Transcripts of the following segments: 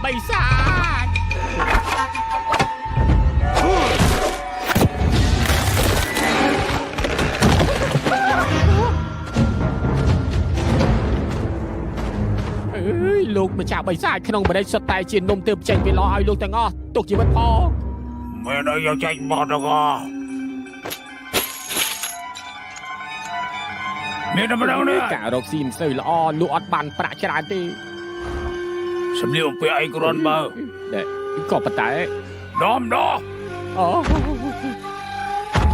บศาจลูกมาจากใบซ่าขนมบดได้สไตล์จีนนมเติมใจไปรอไอ้ลูกแต่งอตกจีบพอไม่ได้ยังใจบอดก็เนี่ยทำไมเราเนี่ยกะรกซีมสื่อละออลูกอดบันประจานตีสำเนียงไปไอ้กรอนมาเด็กก็ปะแต่น้อมน้ออ๋อ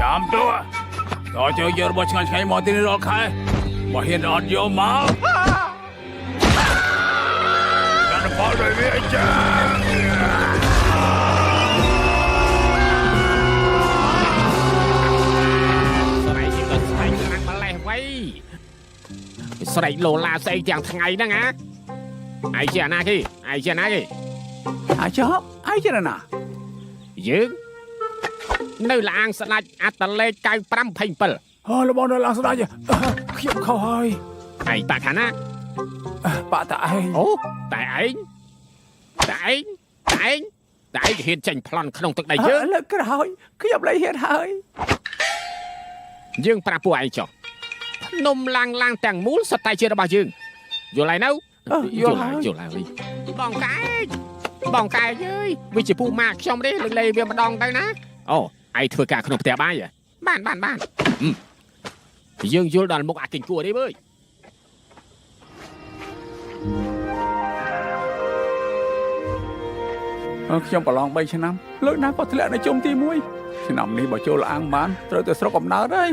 จำตัวต่อเจอเยอะบ่ชงใช้หมอที่นี่รอใครบ่เห็นอ่อนโยมมาการพอเลยเว้ยจ้าสไลโลลาใส่อย่างทั้งไงนะงะไอเจ้าหน้าที่ไอเจ้าหน้าที่ไอเจ้าไอเจ้าน่ะยืงnơi là ăn sạch ăn tận lê cay pram phình pal là bọn nó làm sao đây khiếp khâu hơi ai ta khả năng bà tại tại hiện trình plan không thực đại chứ là cái rồi khiếp lấy hiện hơi dương pra pu ai cho nôm lang tàng muốn sạch tay chưa đâu bà dương vô lại đâu vô lại bong cái với vì chỉ pu mạc trong đấy lần lê về mà đòn tay ná ồ ai thưa cả không thể bay à ban dương vô đoàn một kinh cua đấy bơi trong bảo lòng bay cho năm lớn ná có thể lại nó chung ti muối cho năm đi bảo châu là ăn bán rồi từ sau cầm ná đấy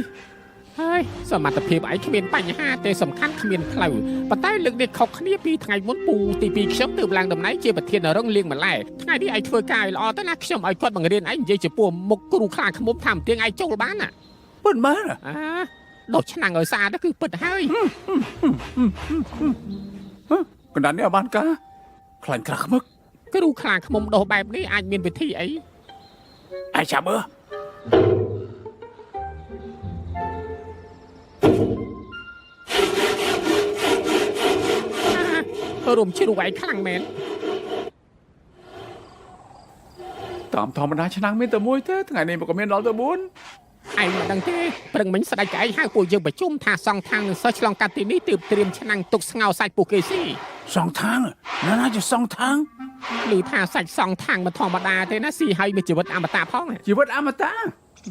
สมัติเพียบไอ้ขมิ้นปัญหาแต่สำคัญขมิ้นเคลาปะใต้ลึกเด็กเขาขณีปีไงม้วนปูตีปีเชื่อมตื่นแรงดำไหนเจี๊ยบเทียนร้องเลี้ยงมาไล่ไงที่ไอ้ช่วยกายรอตั้งนักเชื่อมไอ้คนบางเรียนไอ้ยังจะปวดมุกกรูคลานขมุมทำเตียงไอ้โจลบ้านอ่ะเปิดมาโดดชนะเงยซาđóคือเปิดให้กระดานนี้บ้านกะคลานกระมึกกรูคลานขมุมโดดแบบนี้ไอ้มีนไปที่ไอ้ชาเบอร์รวมชื่อไว้ข้างแมนตามธรรมดาชนะไม่แต่มวยเท่ทั้งไงนี่มันก็ไม่นอนแต่บุญไอ้มาดังเท่ปรึงมันสลายใจห้างปูยังไปจุ่มท่าสองทางเซอร์ชลองการตีนี้ตื่นเตรียมชนะตุกเงาใส่ปูเกซี่สองทางน่าจะสองทางหรือท่าใส่สองทางมาธรรมดาเท่นะสี่ให้มีชีวิตอมตะพ้องชีวิตอมตะ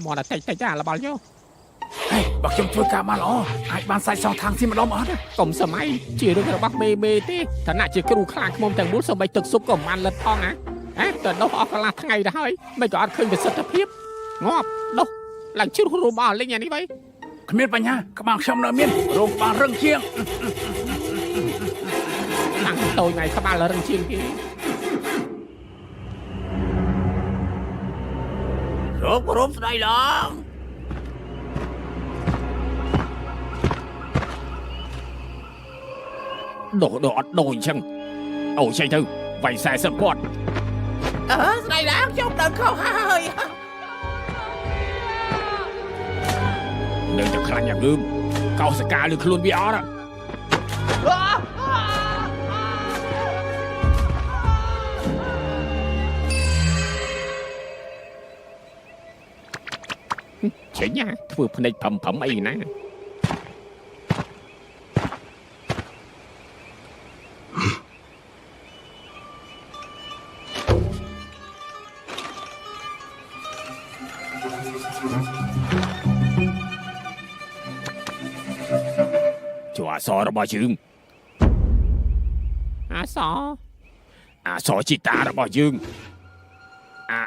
มอดใจจ้าละบอลโยบักจมช่วยกามาหรอไอ้บ้านใส่สองทางที่มันล้อมอ่ะกลมสมัยจีเรื่องบักเมที่ฐานะจีกรูคลางขมมแต่งบุษสมัยตึกซุปกับมันเล็ดพ้องนะเกิดนกออกกลาทั้งไงได้ไม่ก็อัดขึ้นเป็นสัตว์เพียบงอบนกหลังชื่อรูมอ่อนเล่นอย่างนี้ไปขมิ้นปัญญาขมังชมเนื้อมิ้นรูปปลาเรื่องเชียงหลังโตไงขมังเรื่องเชียงที่รูปได้หรอđồ chân ồ chạy thư vậy xe sập quạt này đáng trong đợt không hơi đừng cho khăn nhà gươm cậu sẽ ca được luôn bị ó đó chỉ nha vừa phần này phẩm ấy nè cho sò đó bao dương sò chị ta đó bao dương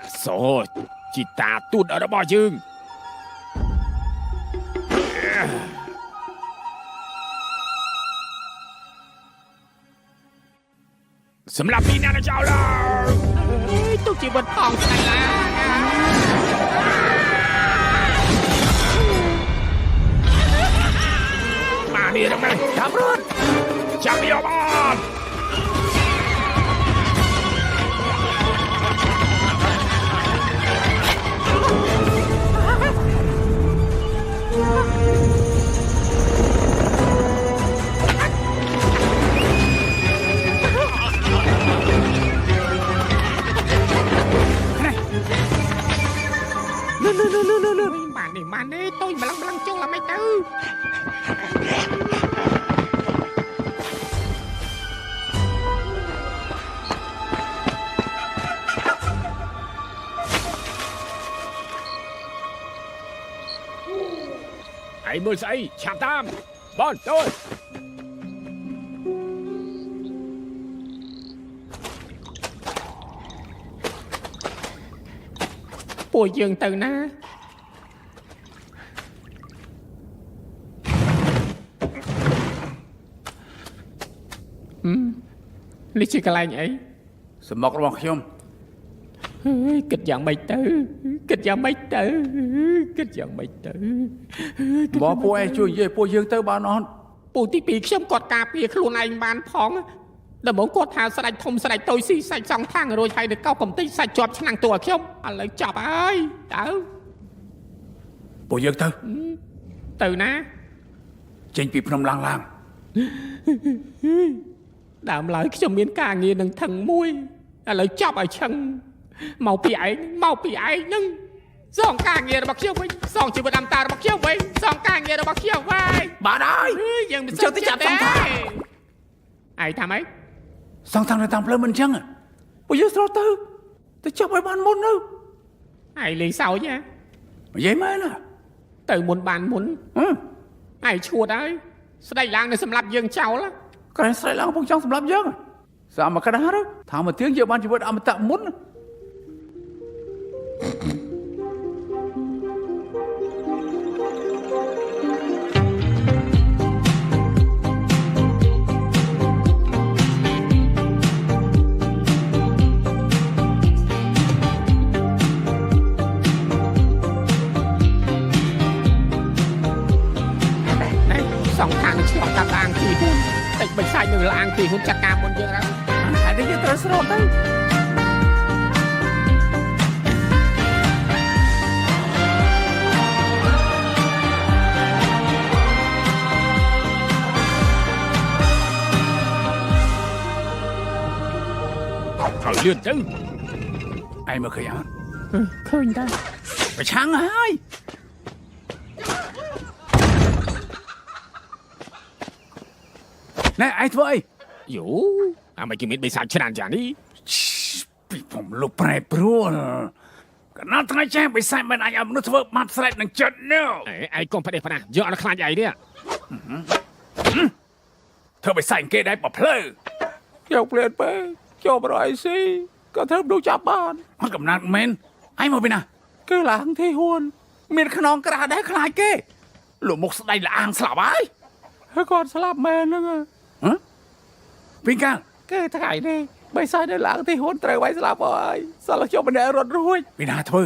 sò chị ta tuột ở đó bao dươngสำหรับพี่นาเจ้าเลยตุ๊กจีบนทองใช่ไหมมาดีตรงนั้นขับรถจับยอม មើលស្អីឆាប់តាមបងចូលពួកយើងទៅណានេះជាកន្លែងអី សំបុករបស់ខ្ញុំ ហើយគិតយ៉ាងម៉េចទៅគិតយ៉ាងម៉េចទៅគិតយ៉ាងម៉េចទៅ បងពួកឯងជួយនិយាយពួកយើងទៅបានអត់ ពូទី2ខ្ញុំគាត់ការពារខ្លួនឯងបានផងដល់មកគាត់ថាស្ដេចធំស្ដេចតូចស៊ីសាច់សងខាងរួចហើយទៅកោកំតិចសាច់ជាប់ឆ្នាំងតួខ្ញុំឥឡូវចាប់ហើយទៅ ពួកយើងទៅ ណា ចេញពីភ្នំឡើង ដើមឡើយខ្ញុំមានការងារនឹងថឹងមួយឥឡូវចាប់ឲ្យឆឹងមកពីឯងនឹងសងការងាររបស់ខ្ញុំវិញសងជីវិតអមតារបស់ខ្ញុំវិញសងការងាររបស់ខ្ញុំវិញ បានហើយ យើងមិន ចុះទៅចាប់សងខាង ឯងថាម៉េច សងខាងនៅតាមផ្លូវមិនអញ្ចឹងពួកយើងស្រោតទៅចាប់ឲ្យបានមុនទៅ ឯងលេងសើចហ៎ និយាយមែនណា ទៅមុនបានមុនឯងឈួតហើយស្ដេចឡើងនៅសម្រាប់យើងចោល ក្រែងស្រែកឡើងពុកចង់សម្រាប់យើងសាមកដាទៅថាមកទៀងយើងបានជីវិតអមតៈមុន សងខាងនឹងឆ្លងកាត់អាងទីហ៊ុនតិចបិសាច់នឹងអាងទីហ៊ុនចាត់ការមុនយើងហើយ ហើយនេះយើងត្រូវស្រោតទៅ ត្រូវលឿនទៅ ឯងមើលឃើញអត់ ឃើញដែរ ប្រឆាំងហើយណែឯងធ្វើអី យូអាមិនគេមានបិសាចច្រើនយ៉ាងនេះ ពីผมលុបប្រែប្រួលកណ្ដាលថ្ងៃចាស់បិសាចមិនអាចឲ្យមនុស្សធ្វើបាត់ស្រេចនឹងចិត្តនោះ ឯងកុំផ្ដេសផ្ដាសយកអត់ខ្លាចអីនេះ ធ្វើបិសាចគេដែរបើភ្លើយកព្រានពេកចូលបរអីស៊ីក៏ធ្វើមនុស្សចាប់បានអត់កំណាត់មែនឯងមកពីណាគឺឡើងទីហ៊ួនមានខ្នងក្រាស់ដែរខ្លាចគេលោកមុខស្ដេចលាងស្លាប់ហើយគាត់ស្លាប់មែនហ្នឹងពីកាលគេថ្ងៃនេះបិសាចនៅឡើងទីហ៊ុនត្រូវឲ្យស្លាប់ហើយសល់ខ្ញុំម្នាក់រត់រួចពីណាធ្វើ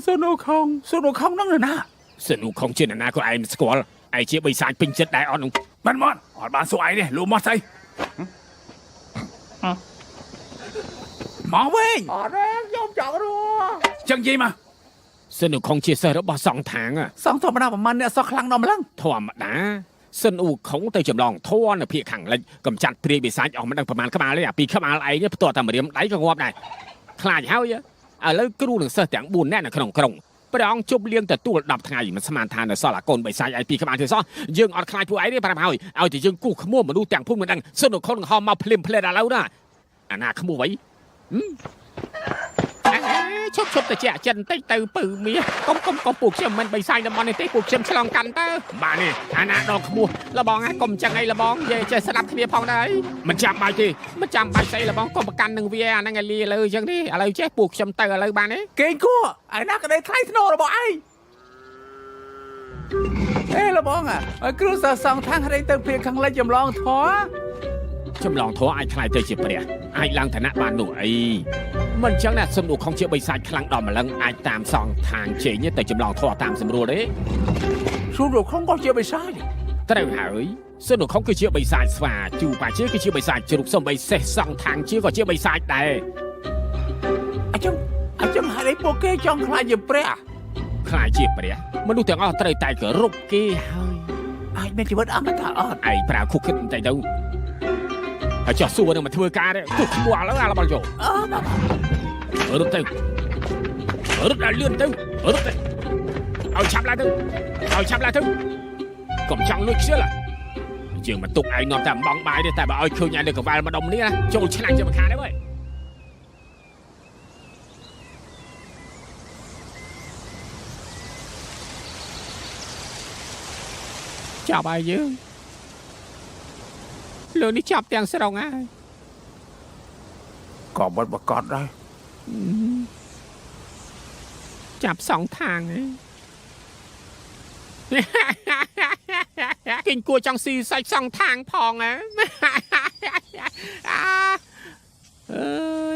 សុនូខុងហ្នឹងណា សនុខំជាណាក៏ឯងមិនស្គាល់ឯងជាបិសាចពេញចិត្តដែរអត់នោះ បានមកអត់បានសួរឯងទេលោកមកស្អីមកវិញអត់ទេខ្ញុំចង់រស់ចឹងនិយាយមក សនុខំជាសិស្សរបស់សង្ឃថាង សងធម្មតាប្រហែលអ្នកសោះខ្លាំងដល់ម្លឹង ធម្មតាសិនអ៊ូខុងទៅចម្លងធัวនៅភាគខាងលិចកំចាត់ព្រាយបិសាចអស់មិនដឹងប្រមាណក្បាលទេអាពីក្បាលឯងផ្ទាត់តែម្រាមដៃក៏ងាប់ដែរខ្លាចហើយឥឡូវគ្រូនឹងសិស្សទាំង4នាក់នៅក្នុងក្រុងព្រះអង្គជប់លៀងទទួល10ថ្ងៃមិនស្មានថានៅសល់អាកូនបិសាចឯពីក្បាលទេសោះយើងអត់ខ្លាចពួកឯងទេប្រាប់ហើយឲ្យតែយើងគូក្មួយមនុស្សទាំងភូមិមិនដឹងសិនអ៊ូខុងនឹងហមមកភ្លាមឥឡូវណាអាណាក្មួយវៃឈប់ទៅជាចិនតិចទៅពៅមាសកុំពួកខ្ញុំមិនបិសាចតំបន់នេះទេពួកខ្ញុំឆ្លងកាន់ទៅបាទនេះអាណាដល់ក្បួលបងហើយកុំចឹងអីលបងនិយាយចេះស្ដាប់គ្នាផងដែរមិនចាំបាច់ទេមិនចាំបាច់ស្អីលបងកុំប្រកាន់នឹងវាអាហ្នឹងឲ្យលាលើចឹងទេឥឡូវចេះពួកខ្ញុំទៅឥឡូវបានទេ គេគួរឯណាក្តីថ្លៃធ្នូរបស់ឯងលបងឲ្យគ្រូសាសង្ឃខាងរៃទៅព្រាខាងលិចចម្លងធေါ် ចម្លងធัวអាចខ្លាយទៅជាព្រះអាចឡើងឋានៈបាននោះអីមិនចឹងណាសុំលោកខំជាបិសាចខ្លាំងដល់ម្លឹងអាចតាមសងខាងជេងទៅចម្លងធัวតាមស្រួលទេ សុំលោកខំក៏ជាបិសាច ត្រូវហើយសុំលោកខំគឺជាបិសាចស្វាជូបាជាគឺជាបិសាចជ្រូកសំបីសេះសងខាងជាក៏ជាបិសាចដែរ អញ្ចឹងហើយពួកគេចង់ខ្លាចជាព្រះ ខ្លាចជាព្រះមនុស្សទាំងអស់ត្រូវតែគោរពគេហើយ អាចមានជីវិតអមតៈអត់ ឯងប្រើខុសគិតបន្តិចទៅហើយចោះសួរនឹងមកធ្វើការទេទុកឈ្មោះឥឡូវអាឡបល់យករត់ទៅរត់ដល់លឿនទៅរត់ទៅឲ្យឆាប់ឡើងទៅកុំចង់លួចខ្ជិលយើងមកទុកឯងនាំតែអំបងបាយទេតែបើឲ្យឃើញឯងនៅកវ៉ាល់ម្ដុំនេះណាចូលឆ្នាំជាមិនខានទេវើយ អ chọc ai chứ lương đi chọc tiền sẽ đồng ai ก็บดประกอบได้ จับสองทางกินกลัวจังซีใส่สองทางพองอ่ะเอ้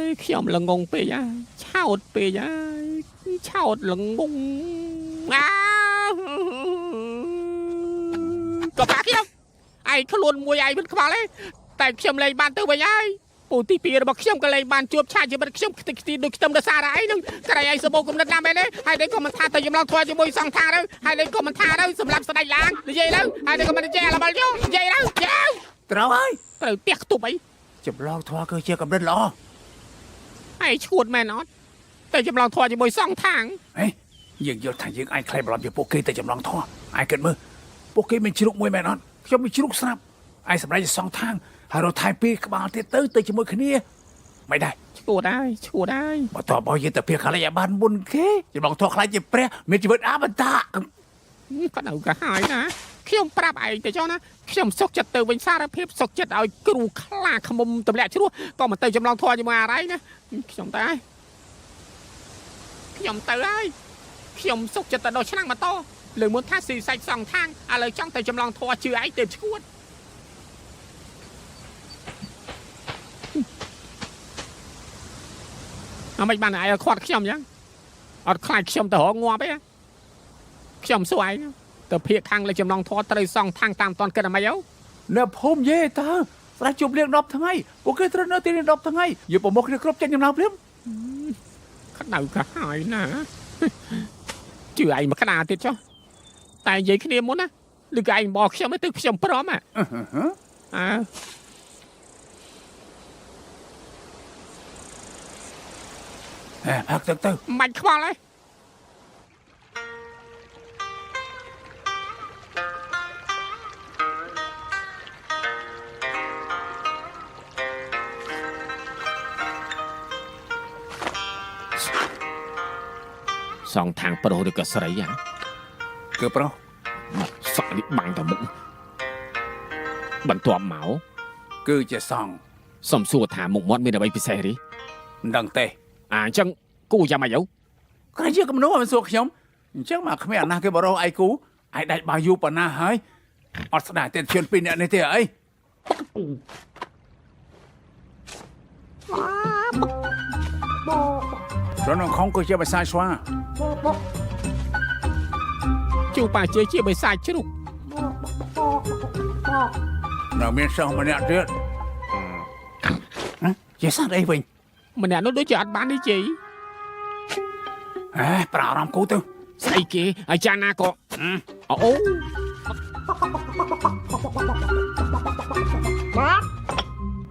ยขยมละงงไปยะเช่าไปยะเช่าละงงก็ปากขยมไอ้ขลุ่นมวยใหญ่เป็นขบาเลยแต่ขยมเลยบานเตอร์ไปยัยปูตีปีระบอกขยมก็เลยบานจวบชาจะเป็นขยมตีดูขยมเดสาไรนึงกระไรไอ้สมบูรณ์กำลังนำไปเลยให้ได้ก็มันท่าแต่ยมลองทัวร์จะมวยสองทางแล้วให้ได้ก็มันท่าแล้วสำหรับสไลด์ล้างเย่แล้วให้ได้ก็มันแย่ละบอลโย่เย่แล้วเย่ ตราไอ้ ก็เลยเปียกตุบไป จำลองทัวร์ก็เชื่อกับเดินล้อ ไอ้ชูดแม่นอนแต่จำลองทัวร์จะมวยสองทาง เฮ้ยยิงเยอะทางยิงไอ้ใครบอลอยู่โปเกแต่จำลองทัวร์ไอ้เกิดมือโปเกเป็นชิลุกมวยแม่นอนเขาเป็นชิลุกสนับไอ้สำหรับจะสองทางให้เราถ่ายปีกบาลเตเตอร์เตยจะมวยคืนนี้ไม่ได้ ชูได้ชูได้ บ่ต่อบ่ยืนแต่เพียงขลายบ้านบุญเคจะลองทัวร์ใครจะเปรี้ยมีชีวิตอาบันตา ก็เอากระหายนะขยมปราบไอ้แต่เจ้านะขยมสกจัดเตอเป็นสารพิษสกจัดเอากรูขลาขมุมตำแหน่งชั่วก็มาเตยจำลองทัวร์จะมาอะไรนะขยมตายขยมเตยขยมสกจัดแต่โดนช่างมาโตหรือมุนท่าสีใส่สองทางอะไรจ้องเตยจำลองทัวร์เชื่อไอ้เต็มชวดเอาไม่บ้านไหนเอาขวดขยมยังเอาคลายขยมแต่หัวงัวไปขยมสวยแต่เพียทางเลยจำลองทัวร์เตยสองทางตามตอนเกิดมาเยอะ เนี่ยผมเย่ตาสระจุบเลี้ยงดอกทั้งไงโปเกตระเนอตีเลี้ยงดอกทั้งไงอยู่ปมกเรียกครบจันยำนาวเพียม ขนาดกระหายนะชื่อไอ้มาขนาดติดจ้ะแต่ยัยขี้เนียมมั้งนะหรือไอ้บอกฉันไม่ตึกฉันพร้อมอ่ะ พักตึกตึก มันขวางเลยสองทางโปรหรือกระสไรยัง เกือบเปล่า สองนี่บังแต่มุกบันตัวเหมา คือจะส่อง สมสู่ถามมุกมดมีอะไรพิเศษดิ ดังเตะ จังกูจะมาเยอะ ใครเชื่อกับน้องมันสวกยมจังมาขมิ้นนาเก็บเราไอ้กูไอ้ได้บายุปนาหายอดสดาเต้นเชียนปีเนี่ยในเตะไอ้แล้วน้องของก็จะไปซายชัว จูป่าเจี๊ยบไปใส่ชุก น้องเมียนเศร้ามาเนี่ยเดือดจะสั่งได้เป็น มันเนี่ยnó đối chọi bán đi chị เฮ้ยปล่าน้ำกูตึง ใส่เก๋ไอ้จานาก็โอ้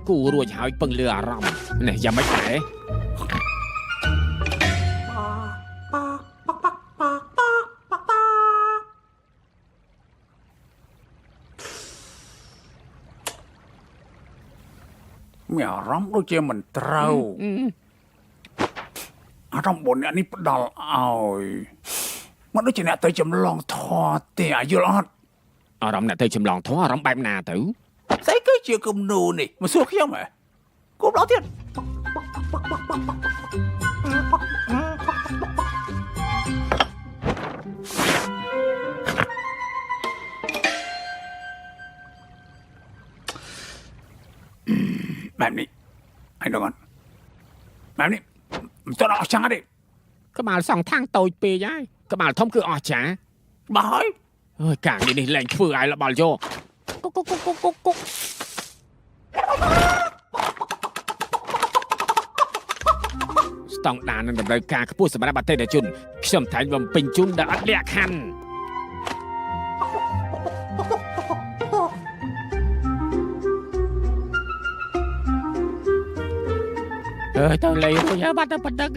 กูรัวจะเอาปังเรือรำเนี่ยยังไม่แตะ เมียร้องด้วยเจมันเต้าร้องบนอันนี้ดอลเอามันด้วยเจเนี่ยเตยจำลองทอเตะอายุรอด รำเนี่ยเธอจำลองท้อรำแบบนาtử ใส่ก็เชื่อกับนูนี่มาสู้เขี้ยวไหมกูร้องเทียนแบบนี้ไอ้ดอนแบบนี้มันต้องเอาช่างดิ ก็มาสองทางโตยเปียย้ายก็มาท่อมคืออ๋อจ๋า บอย เฮ้ยกางนี่นี่แรงฟื้นไอ้ละบอลโยกุ๊กกุ๊กกุ๊กกุ๊กกุ๊กกุ๊กต้องด่านั่นดำเนินการพูดสมรบัติเดจุนขยมไทยบำเป็นจุนดาอัดเลียคันตอนเลยpunya badan pedang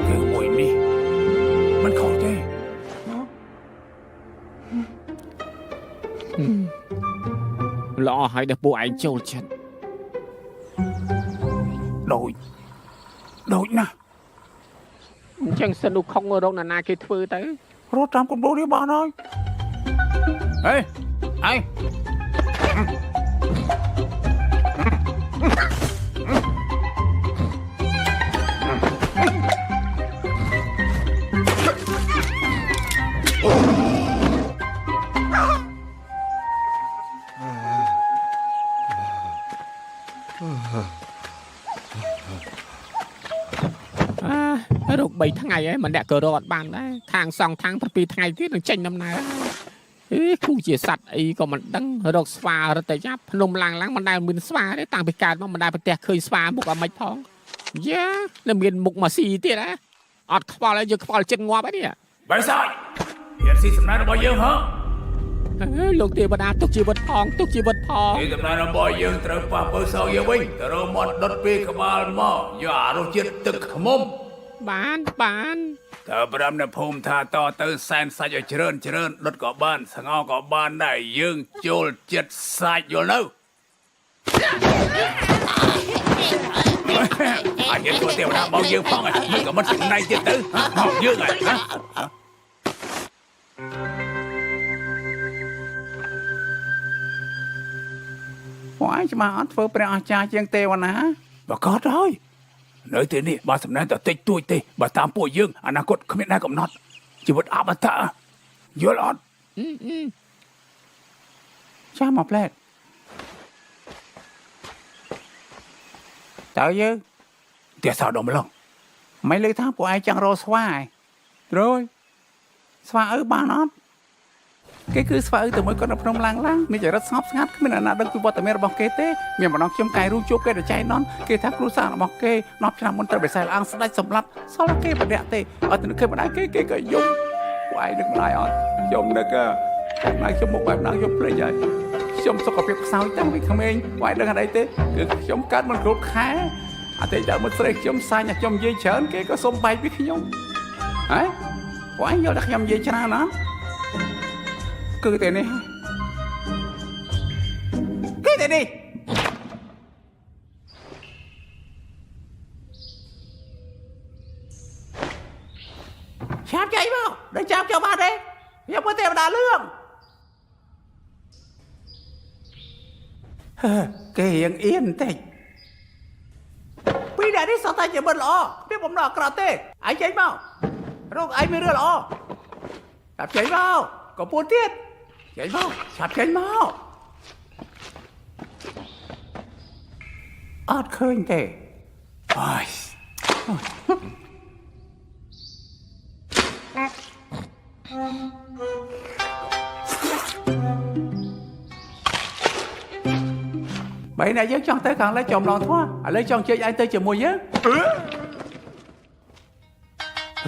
คือมวยนี่มันของเจ้ ល្អហើយដែលពួកឯងចូលចិត្ត ដូចណាស់ អញ្ចឹងសិននោះខុងរកណាគេធ្វើទៅ រត់តាមគំរូនេះបានហើយហេអី រក3ថ្ងៃហើយម្នាក់ក៏រកអត់បានដែរខាងសងខាង7ថ្ងៃទៀតនឹងចេញដំណើរគូជាសัตว์អីក៏មិនដឹងរកស្វារត់តែយ៉ាប់ភ្នំឡើងមិនដែលមានស្វាទេតាំងពីកើតមកមិនដែលប្រទះឃើញស្វាមុខអាម៉េចផងយ៉ានៅមានមុខមកស៊ីទៀតហ៎អត់ខ្វល់ហើយយើងខ្វល់ចិត្តងាប់ហើយនេះ បាយសាយហ៊ានស៊ីសំណាក់របស់យើងហ៎ លោកទេវតាទុកជីវិតផងទុកជីវិតផង ទីសំណាក់របស់យើងត្រូវប៉ះពើសោយើងវិញទៅរកមាត់ដុតពីក្បាលមកយកអារសជាតិទឹកខ្មុំ បាន តើប្រាំនៅភូមិថាតទៅសែនសាច់ឲ្យច្រើនដុតក៏បានស្ងោក៏បានដែរយើងចូលចិត្តសាច់យល់នៅអាចយើងធ្វើទេវតាបងយើងផងហើយក៏មិនស្នៃទៀតទៅមកយើងហើយណាពួកឯងច្បាស់អត់ធ្វើព្រះអស្ចារ្យជាងទេវតាបើកត់ហើយ នៅទីនេះបើសំណាញ់តែតិចតួចទេបើតាមពួកយើងអនាគតគ្មានដែលកំណត់ជីវិតអមតៈយល់អត់ចាំមកផ្លែតតើយើងតែសោដល់ម្លងមិនលើថាពួកឯងចង់រកស្វាត្រួយស្វាអើបានអត់គេគឺស្វាអើទៅមួយគាត់នៅភ្នំឡាំងមានចរិតស្ងប់ស្ងាត់គ្មានអ្នកណាដឹងពីវត្តមានរបស់គេទេមានម្ដងខ្ញុំកាយរូជួបគេទៅចៃណនគេថាគ្រូសាស្ត្ររបស់គេ10ឆ្នាំមុនត្រូវបិសាលអង្គស្ដេចសម្លាប់សល់គេបដិទេអត់ទៅនឹកគេម្ដាយគេក៏យំពួកឯងនឹកម្ដាយអត់ខ្ញុំនឹកតែម្ដាយខ្ញុំមកបែបណាខ្ញុំភ្លេចហើយខ្ញុំសុខភាពខ្សោយតាំងពីក្មេងពួកឯងដឹងអីទេគឺខ្ញុំកើតមិនគ្រប់ខែអតីតមុខស្រីខ្ញុំសាញ់ខ្ញុំនិយាយច្រើនគេក៏សុំបែកពីខ្ញុំហ៎ពួកឯងយល់ថាខ្ញុំនិយាយច្រើនណាគឺតែនេះគឺតែនេះឆាប់ចៃមកដល់ចាប់ចូលបានទេខ្ញុំមើលទេវតាលឿងគេរៀងអៀនបន្តិចពីដែលនេះសតតែជាមិត្តល្អវាបំណងអក្រក់ទេឯងចេញមករកឯងមានរឿងល្អចាប់ចេញមកក៏ពួនទៀតចេញមកឆាប់ចេញមកអត់ឃើញទេអើយបើណាយើងចង់ទៅខាងលិចចំឡងធោះឥឡូវចង់ជិះឯងទៅជាមួយយើង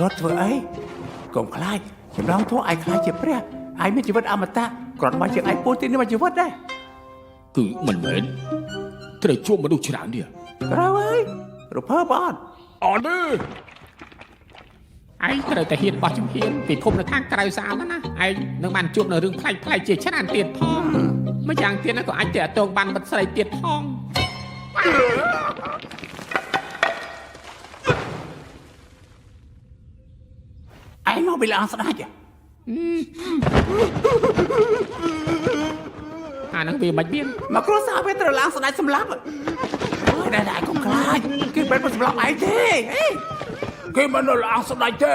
រត់ធ្វើអីកុំខ្លាចចំឡងធោះឯងខ្លាចជាព្រះឯងមានជីវិតអមតៈគ្រាន់តែជាឯងពូទីនេះមកជីវិតដែរគឺមិនមែនត្រូវជួបមនុស្សច្រើនទៀត ត្រូវហើយរភើបអត់អត់ទេឯងត្រូវតែហ៊ានបោះជំហានពីភពនៅខាងក្រៅស្អាតណាឯងនឹងបានជួបនៅរឿងផ្លែកជាច្រើនទៀតផងម្យ៉ាងទៀតក៏អាចតែអតងបានមិត្តស្រីទៀតផងឯងមកពីឡានស្ដាច់អានឹងវាមិនមានមកគ្រួសារវាត្រូវឡើងស្ដាច់សម្លាប់អើយតែកុំខ្លាចគេមិនសម្លាប់ឯងទេគេមិនឡើងស្ដាច់ទេ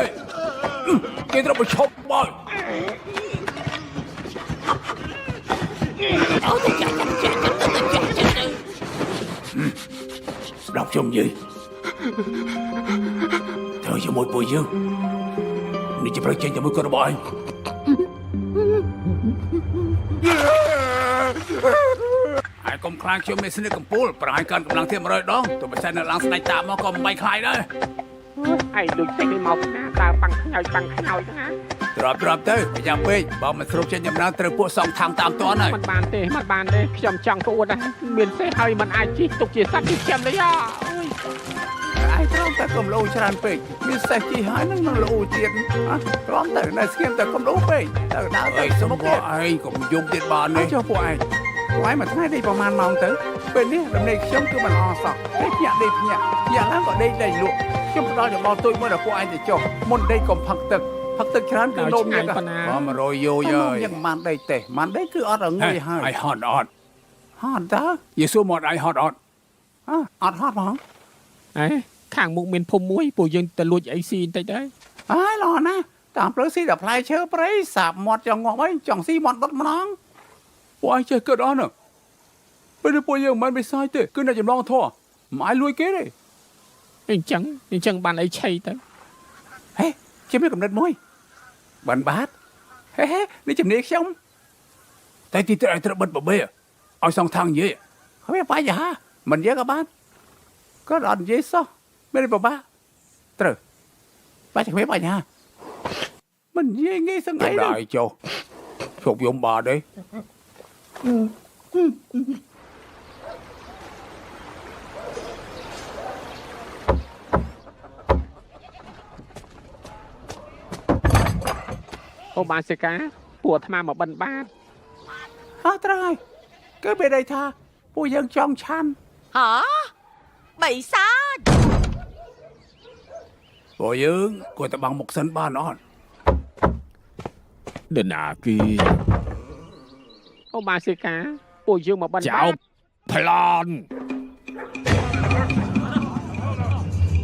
គេត្រូវប្រឈប់បងអូតែចាស្ដាប់ខ្ញុំនិយាយត្រូវជាមួយពួកយើងនេះជាប្រជែងជាមួយគាត់របស់ឯងហើយកុំខ្លាចខ្ញុំមានស្នេហ៍កំពូលប្រហែលកាន់កម្លាំងធៀប100ដងទោះបីតែនៅឡើងស្ដេចតាមមកក៏មិនបាញ់ខ្លាចដែរឯងដូចចេញមកណាដើរបាំងខ្ញោចណាទ្រាំទៅប្រចាំពេកបើមិនស្រុកចេញដំណើរត្រូវពួកសំថងតាមតនហើយមិនបានទេខ្ញុំចង់ទៅអួតណាមានសេះហើយមិនអាចជិះទុកជាសត្វទីខ្ញុំទេអើយ ai trong ta cầm lâu tràn pe mi sa chi hai năng lâu tiền trong ta này xem ta cầm lâu pe ta đá taสมบ่ai cũng dùng tiền bàn này cho ai ai mà thay đâyประมาณมองtới bênนี้đầm nàyខ្ញុំគឺមិនអសោះđâyភ្ញាក់ឡើងក៏ដេកដីលក់ខ្ញុំផ្ដល់ចំបទុយមើលដល់ពួកឯងទៅចុះមុនដីកុំផឹកទឹកច្រើនគឺនោមនេះក៏100យោយើយ៉ាងមិនដីទេមិនដីគឺអត់ឲ្យងាយហើយai hotតើយេស៊ូមកai hot អត់ហត់ហ្មង ខាងមុខមានភូមិមួយពួកយើងទៅលួចអីស៊ីបន្តិចទៅ អើយឡោះណាតាមផ្លូវស៊ីតែផ្លែឈើព្រៃសាបមាត់ចង់ងាប់ហើយចង់ស៊ីមាត់ដុតម្ដងពួកឯងចេះគិតអស់ណាពេលពួកយើងមិនមិនសាយទេគឺតែចម្លងធေါ်មិនឲ្យលួចគេទេ អញ្ចឹងបានអីឆៃទៅ ហេជាមានកំណត់មួយបានបាទហេនេះជំនាញខ្ញុំតែទីត្រូវឲ្យត្រូវបិទបបេឲ្យសងខាងនិយាយហើយបាយហាមិននិយាយក៏បានក៏អត់និយាយសោះមិនបបាត្រូវបាយតែបាយហាមិននិយាយងាយសឹងអីដែរចុះជប់យំបាទទេ អូបានសិកាពួកអាត្មាមកបិណ្ឌបាត ហោះត្រូវហើយគឺពេលđâyថាពួកយើងចង់ឆាន់ ហ៎បីសាច ពួកយើងគួរតែបាំងមុខសិនបានអត់ ដណាគីអូបានសិកាពួកយើងមកបិណ្ឌបាតប្លន់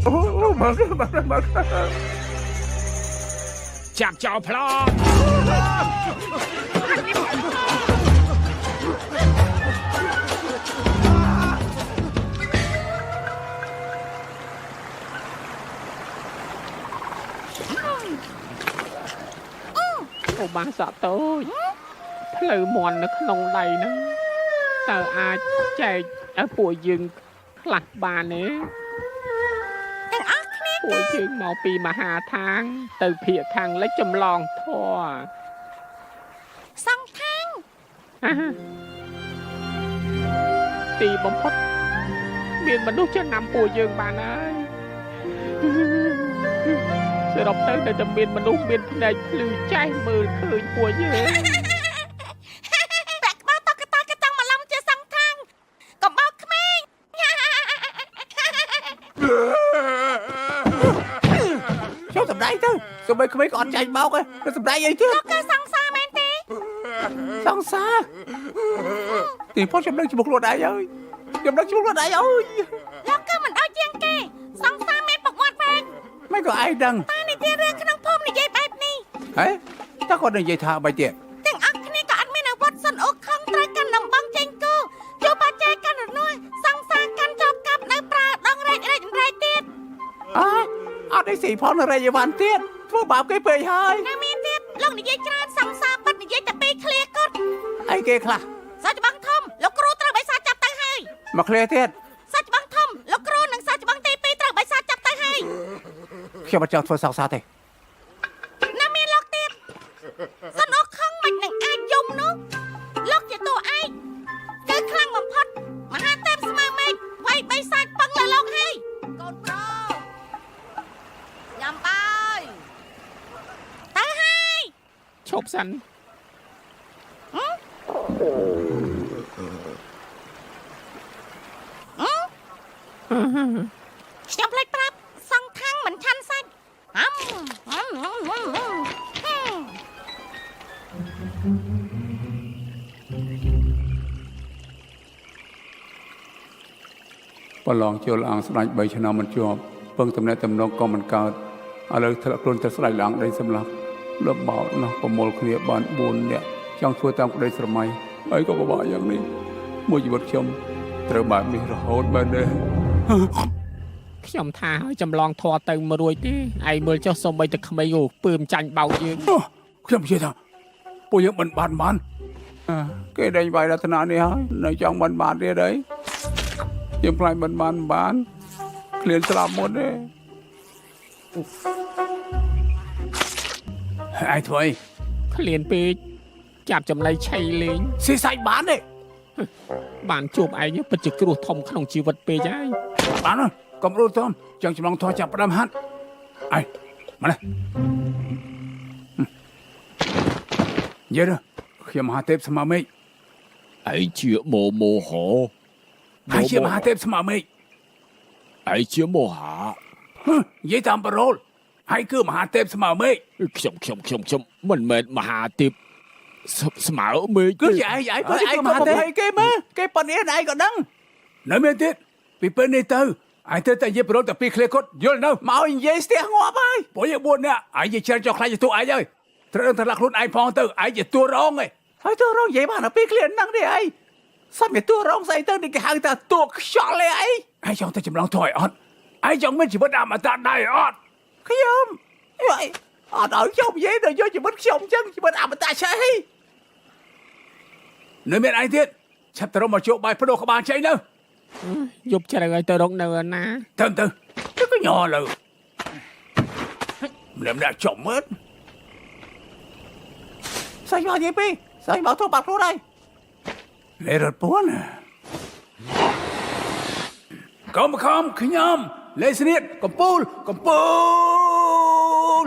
អូមក ចាប់ចោលប្លន់ អូបានសក់តូចផ្លូវមន់នៅក្នុងដៃហ្នឹងតើអាចចែកឲ្យពួកយើងខ្លះបានទេ ទាំងអស់គ្នា ពួកយើងមកពីមហាឋានទៅភាគខាងលិចចម្លងធัว សង្ខាង ទីបំផុតមានមនុស្សចំណាំពួកយើងបានហើយសរុបទៅតែមានមនុស្សមានភ្នែកភ្លឺចេះមើលឃើញពួកយើង តែក្បាលតកតាកតាំងមកឡំជាសង្ខាងកំបោកក្មេង ចូលសម្ដែងទៅសូម្បីក្មេងក៏អត់ចាញ់បោកទេទៅសម្ដែងអីទៀត លោកគឺសង្សារមែនទេ សង្សារទីផុតចំណឹងជាមួយខ្លួនឯងហើយចំណឹងជាមួយខ្លួនឯងហើយ លោកគឺមិនដូចជាងគេសង្សារមែនពុកមាត់វែង មិនក៏ឯងដឹង តែនិទានរឿងក្នុងភូមិនិយាយបែបនេះ ហេតើគាត់និយាយថាអ្វីទៀត ទាំងអស់គ្នាក៏អត់មានអាវុធសិនអូខំត្រូវកាន់ដំបងចេញគូជួបបាចេកាន់រនួយសង្សារកាន់ចប់កាប់នៅប្រើដងរែកទៀត អត់នេះស៊ីផលនៅរេយវ៉ាន់ទៀតធ្វើបាបគេពេកហើយ ណាមានទៀតលោកនិយាយច្រើនសង្សារប៉ិតនិយាយតែពេលឃ្លាគាត់ អីគេខ្លះ សាច់ច្បាំងធំលោកគ្រូត្រូវបិសាចចាប់ទៅហើយ មកឃ្លាទៀត សាច់ច្បាំងធំលោកគ្រូនិងសាច់ច្បាំងទី2ត្រូវបិសាចចាប់ទៅហើយ ខ្ញុំមិនចង់ធ្វើសង្សារទេ ណាមានលោកទៀតសិនអូខំមិននឹងអាចយំនោះលោកជាតួឯកគឺខ្លាំងបំផុតមហាទេពស្មើមេឃវាយបិសាចពឹងលើលោកហើយកូនប្រុសញ៉ាំបាយទៅហើយ ឈប់សិន ខ្ញុំភ្លេចប្រាប់សង្ខាងមិនឆាន់សាច់ ប្រឡងចូលអង្គស្ដេច3ឆ្នាំមិនជាប់ពឹងតំណែងតំណងក៏មិនកើតឥឡូវធ្លាក់ខ្លួនទៅស្ដេចឡើងដីសម្លាប់លបបោណោះប្រមូលគ្នាបាន4នាក់ចង់ធ្វើតាមក្តីស្រមៃហើយក៏ពិបាកយ៉ាងនេះមួយជីវិតខ្ញុំត្រូវបែបនេះរហូតបែបនេះ ខ្ញុំថាឲ្យចម្លងធေါ်ទៅមួយរួចទេឯងមើលចុះសូម្បីតែក្មេងអូពើមចាញ់បោកយើង ខ្ញុំនិយាយថាពួកយើងមិនបានគេដេញវាយរតនានេះហើយនៅចង់បានទៀតអីយើងផ្លាញ់បានឃ្លានស្លាប់មុនទេឯងធ្វើអី ឃ្លានពេកចាប់ចំណៃឆៃលេង ស៊ីសាច់បានទេ បានជួបឯងពិតជាគ្រោះធំក្នុងជីវិតពេកហើយ បាន កំរូតនចង់ចម្លងធေါ်ចាប់ផ្ដើមហាត់អីមកនេះយេរខ្ញុំមហាទេពស្មាមេឃ ឯជាមោហោ ហើយជាមហាទេពស្មាមេឃ ឯជាមហា និយាយតាមប្រូលហើយគឺមហាទេពស្មាមេឃ ខ្ញុំមិនមែនមហាទេពស្មើមេឃ គឺយាយបើឯងក៏ប្រភេទគេមើលគេប៉ុណ្ណេះឯងក៏ដឹងនៅមានទៀតពីពេលនេះទៅឯងទៅតែនិយាយប្រូលតែពីរឃ្លាគាត់យល់នៅមកនិយាយស្ទះងាប់ហើយពួកយើង4នាក់ឯងនិយាយច្រើនចុះខ្លាចទៅឯងហើយត្រូវដឹងតែឡាក់ខ្លួនឯងផងទៅឯងជាតួរងឯងហើយតួរងនិយាយបានតែពីរឃ្លាហ្នឹងទេឯងសំជាតួរងស្អីទៅនេះគេហៅថាតួខ្យល់ឯងឯងចង់ទៅចម្លងធေါ်ឲ្យអត់ឯងចង់មានជីវិតអមតៈដែរអត់ខ្ញុំអត់ឲ្យខ្ញុំនិយាយទៅយកជីវិតខ្ញុំអញ្ចឹងជីវិតអមតៈឆេះនៅមានឯងទៀតឆាប់ទៅរកមកជោគបាយបដូរក្បាលចេញទៅ យប់ជ្រៅឲ្យទៅរកនៅណា ទៅក៏ញ័រលើម្នាក់ចុំមើលសាច់មកនិយាយពីសាច់មកទៅបាត់ខ្លួនហើយលេរត់ពួនខំខ្ញុំលេស្នៀតកំពូលកំពូល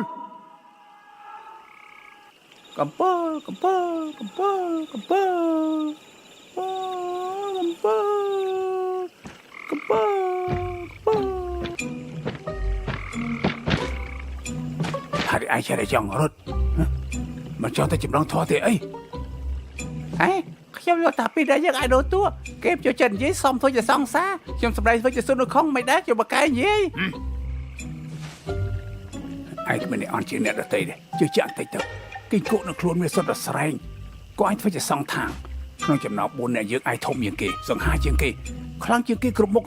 ហើយឯងចេះតែចង់រត់មកចង់តែចម្លងធေါ်ទេអីហេខ្ញុំយកតាពីដែលយើងឲ្យដូរតួគេចូលចិត្តនិយាយសំធ្វើជាសង្សារខ្ញុំសម្ដែងធ្វើជាសុននៅខំមិនដែរជួយបកែនិយាយឯងគ្មានអន់ជាអ្នកដតីទេជឿជាក់តិចទៅគេគក់នៅខ្លួនមានសុទ្ធតែស្រែងក៏ឯងធ្វើជាសងខាងក្នុងចំណោម4អ្នកយើងឯងធំជាងគេសង្ហាជាងគេខ្លាំងជាងគេគ្រប់មុខ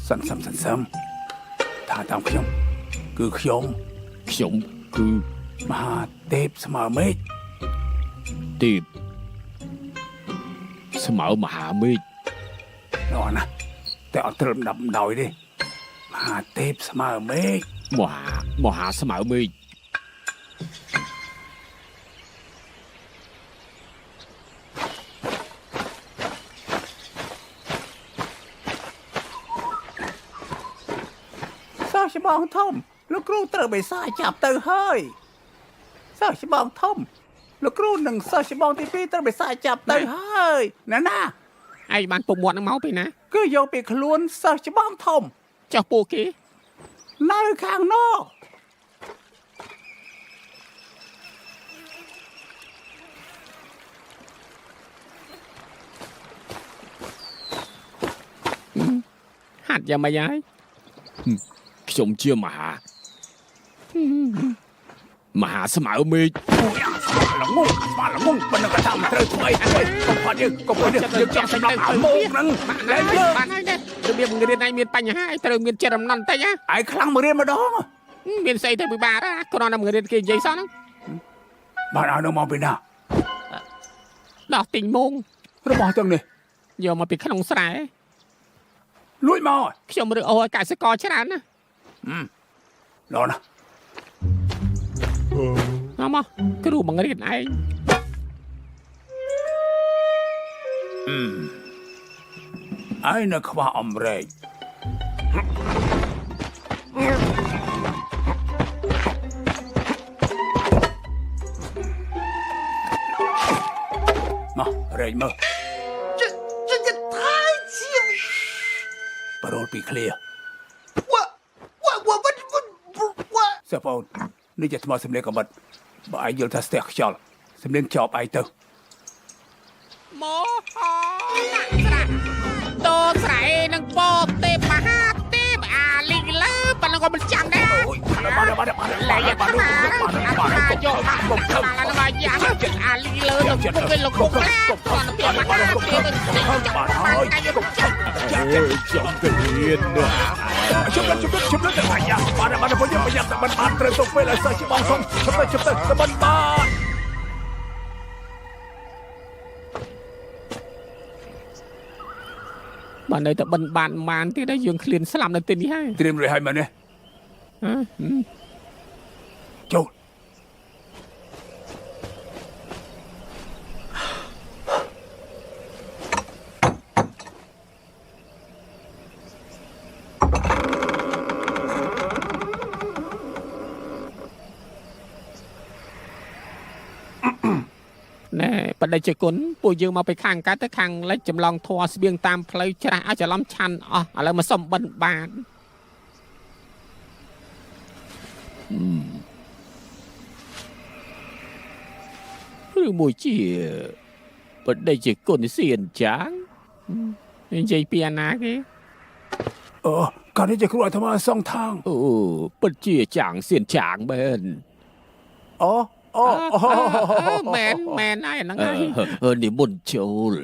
សិនសំថាតាមខ្ញុំគឺខ្ញុំគឺមហាទេពស្មើមេឃ ទេពស្មើមហាមេឃ នោះណាតែអត់ត្រឹម10ដោយទេមហាទេពស្មើមេឃ មហាស្មើមេឃ សោះច្បងធំលោកគ្រូត្រូវបិសាចចាប់ទៅហើយសោះច្បងធំលោកគ្រូនឹងសោះច្បងទី2ត្រូវបិសាចចាប់ទៅហើយណា ឯងបានពុកមាត់នឹងមកពីណា គឺយកពីខ្លួនសោះច្បងធំ ចុះពូគេ នៅខាងនោះហាត់យ៉ាងម៉េចហើយខ្ញុំជាមហាស្មើមេឃ ល្ងងប៉ុន្តែគាត់ថាមិនត្រូវធ្វើអីហើយកុំផាត់យើងចង់សម្លាប់ឲ្យមកហ្នឹងតែយើង បានហើយទេរបៀបបង្រៀនឯងមានបញ្ហាឯងត្រូវមានចិត្តរំណន់តិចណា ឯងខ្លាំងមករៀនម្ដង មានស្អីទៅពិបាកណាគ្រាន់តែបង្រៀនគេនិយាយសោះហ្នឹង បានឲ្យនោះមកពីណា ដោះទិញមង របស់ទាំងនេះ យកមកពីក្នុងស្រែ លួចមក ខ្ញុំរើអូឲ្យកសិករច្រើនណា ឡណា មកគ្រូបង្រៀនឯង ឯងនៅខ្វះអំរែកមករែកមើលប្រូលពីឃ្លាសពអូននេះជាថ្មសម្លេងកំបិតបើឯងយល់ថាស្ទះខ្យល់សម្លេងចប់ឯងទៅ មកហោតោស្រែនឹងពោទេមហាទេពអាលីលើប៉ុណ្ណឹងក៏មិនចាំដែរ អូយបានយកយកមកយ៉ាងអាលីលើទៅគេលោកគុកឡាគាត់ទៅមកបានហើយខ្ញុំទៅរៀនជុំទៅអាយ៉ាបានពួកយើងប្រយ័ត្នតែបានត្រូវទៅពេលឲ្យសិស្សច្បងសុំជុំទៅបាន បាននៅតែបិណ្ឌបានទៀតហើយយើងឃ្លានស្លាប់នៅទីនេះហើយ ត្រៀមរួចហើយមែនទេចូល អ បដិជគុណពួកយើងមកពីខាងកើតទៅខាងលិចចម្លងធัวស្បៀងតាមផ្លូវច្រាស់អាចច្រឡំឆាន់អស់ឥឡូវមកសុំបិណ្ឌបាតឬមួយជាបដិជគុណសៀនចាងនិយាយពីអាណាគេការនេះจะครูอาตมาสองทางអូពិតជាចាងសៀនចាងមែនមែនហើយហ្នឹងហើយនិមន្តចូល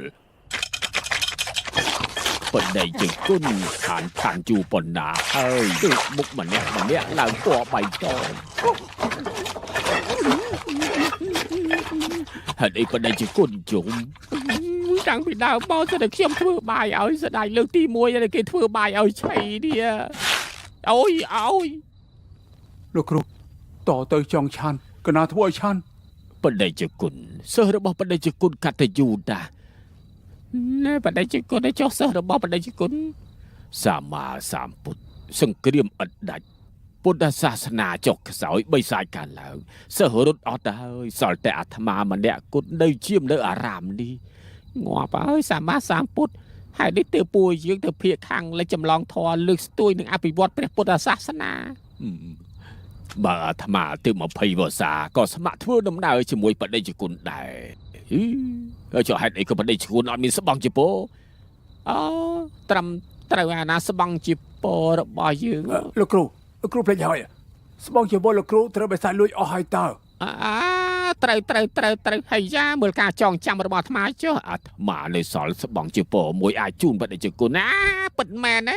បដិជគុណខានជូប៉ុណ្ណាហើយទឹកមុខម្នាក់ឡើងពណ៌បៃតងហើយអីបដិជគុណជុំតាំងពីដើមមកស្ដេចខ្ញុំធ្វើបាយឲ្យស្ដេចលើកទី1ហើយគេធ្វើបាយឲ្យឆៃនេះអូយលោកគ្រូតទៅចង់ឆាន់កណាធ្វើឲ្យឆាន់បដិជគុណសិស្សរបស់បដិជគុណកតញ្ញូតាណែបដិជគុណចុះសិស្សរបស់បដិជគុណសម្មាសម្ពុទ្ធសង្គ្រាមឥតដាច់ពុទ្ធសាសនាចុះខ្សោយបីសាយកាលឡើងសិស្សរត់អត់ទៅហើយសល់តែអាត្មាម្នាក់គត់នៅជាមនៅអារាមនេះងាប់ហើយសម្មាសម្ពុទ្ធហើយនេះទៅពួកយើងទៅភៀកខាងលេចចម្លងធម៌លើកស្ទួយនឹងអភិវឌ្ឍព្រះពុទ្ធសាសនាបើអាត្មាទៅ20វស្សាក៏ស្ម័គ្រធ្វើដំណើរជាមួយបដិជគុណដែរហើយចុះហេតុអីក៏បដិជគុណអត់មានស្បង់ជាពោត្រឹមត្រូវអាណាស្បង់ជាពោរបស់យើងលោកគ្រូភ្លេចហើយស្បង់ជាពោលោកគ្រូត្រូវបិសាចលួចអស់ហើយតើត្រូវហើយយ៉ាមើលការចងចាំរបស់អាត្មាចុះអាត្មានៅសល់ស្បង់ជាពោមួយអាចជូនបដិជគុណពិតមែនទេ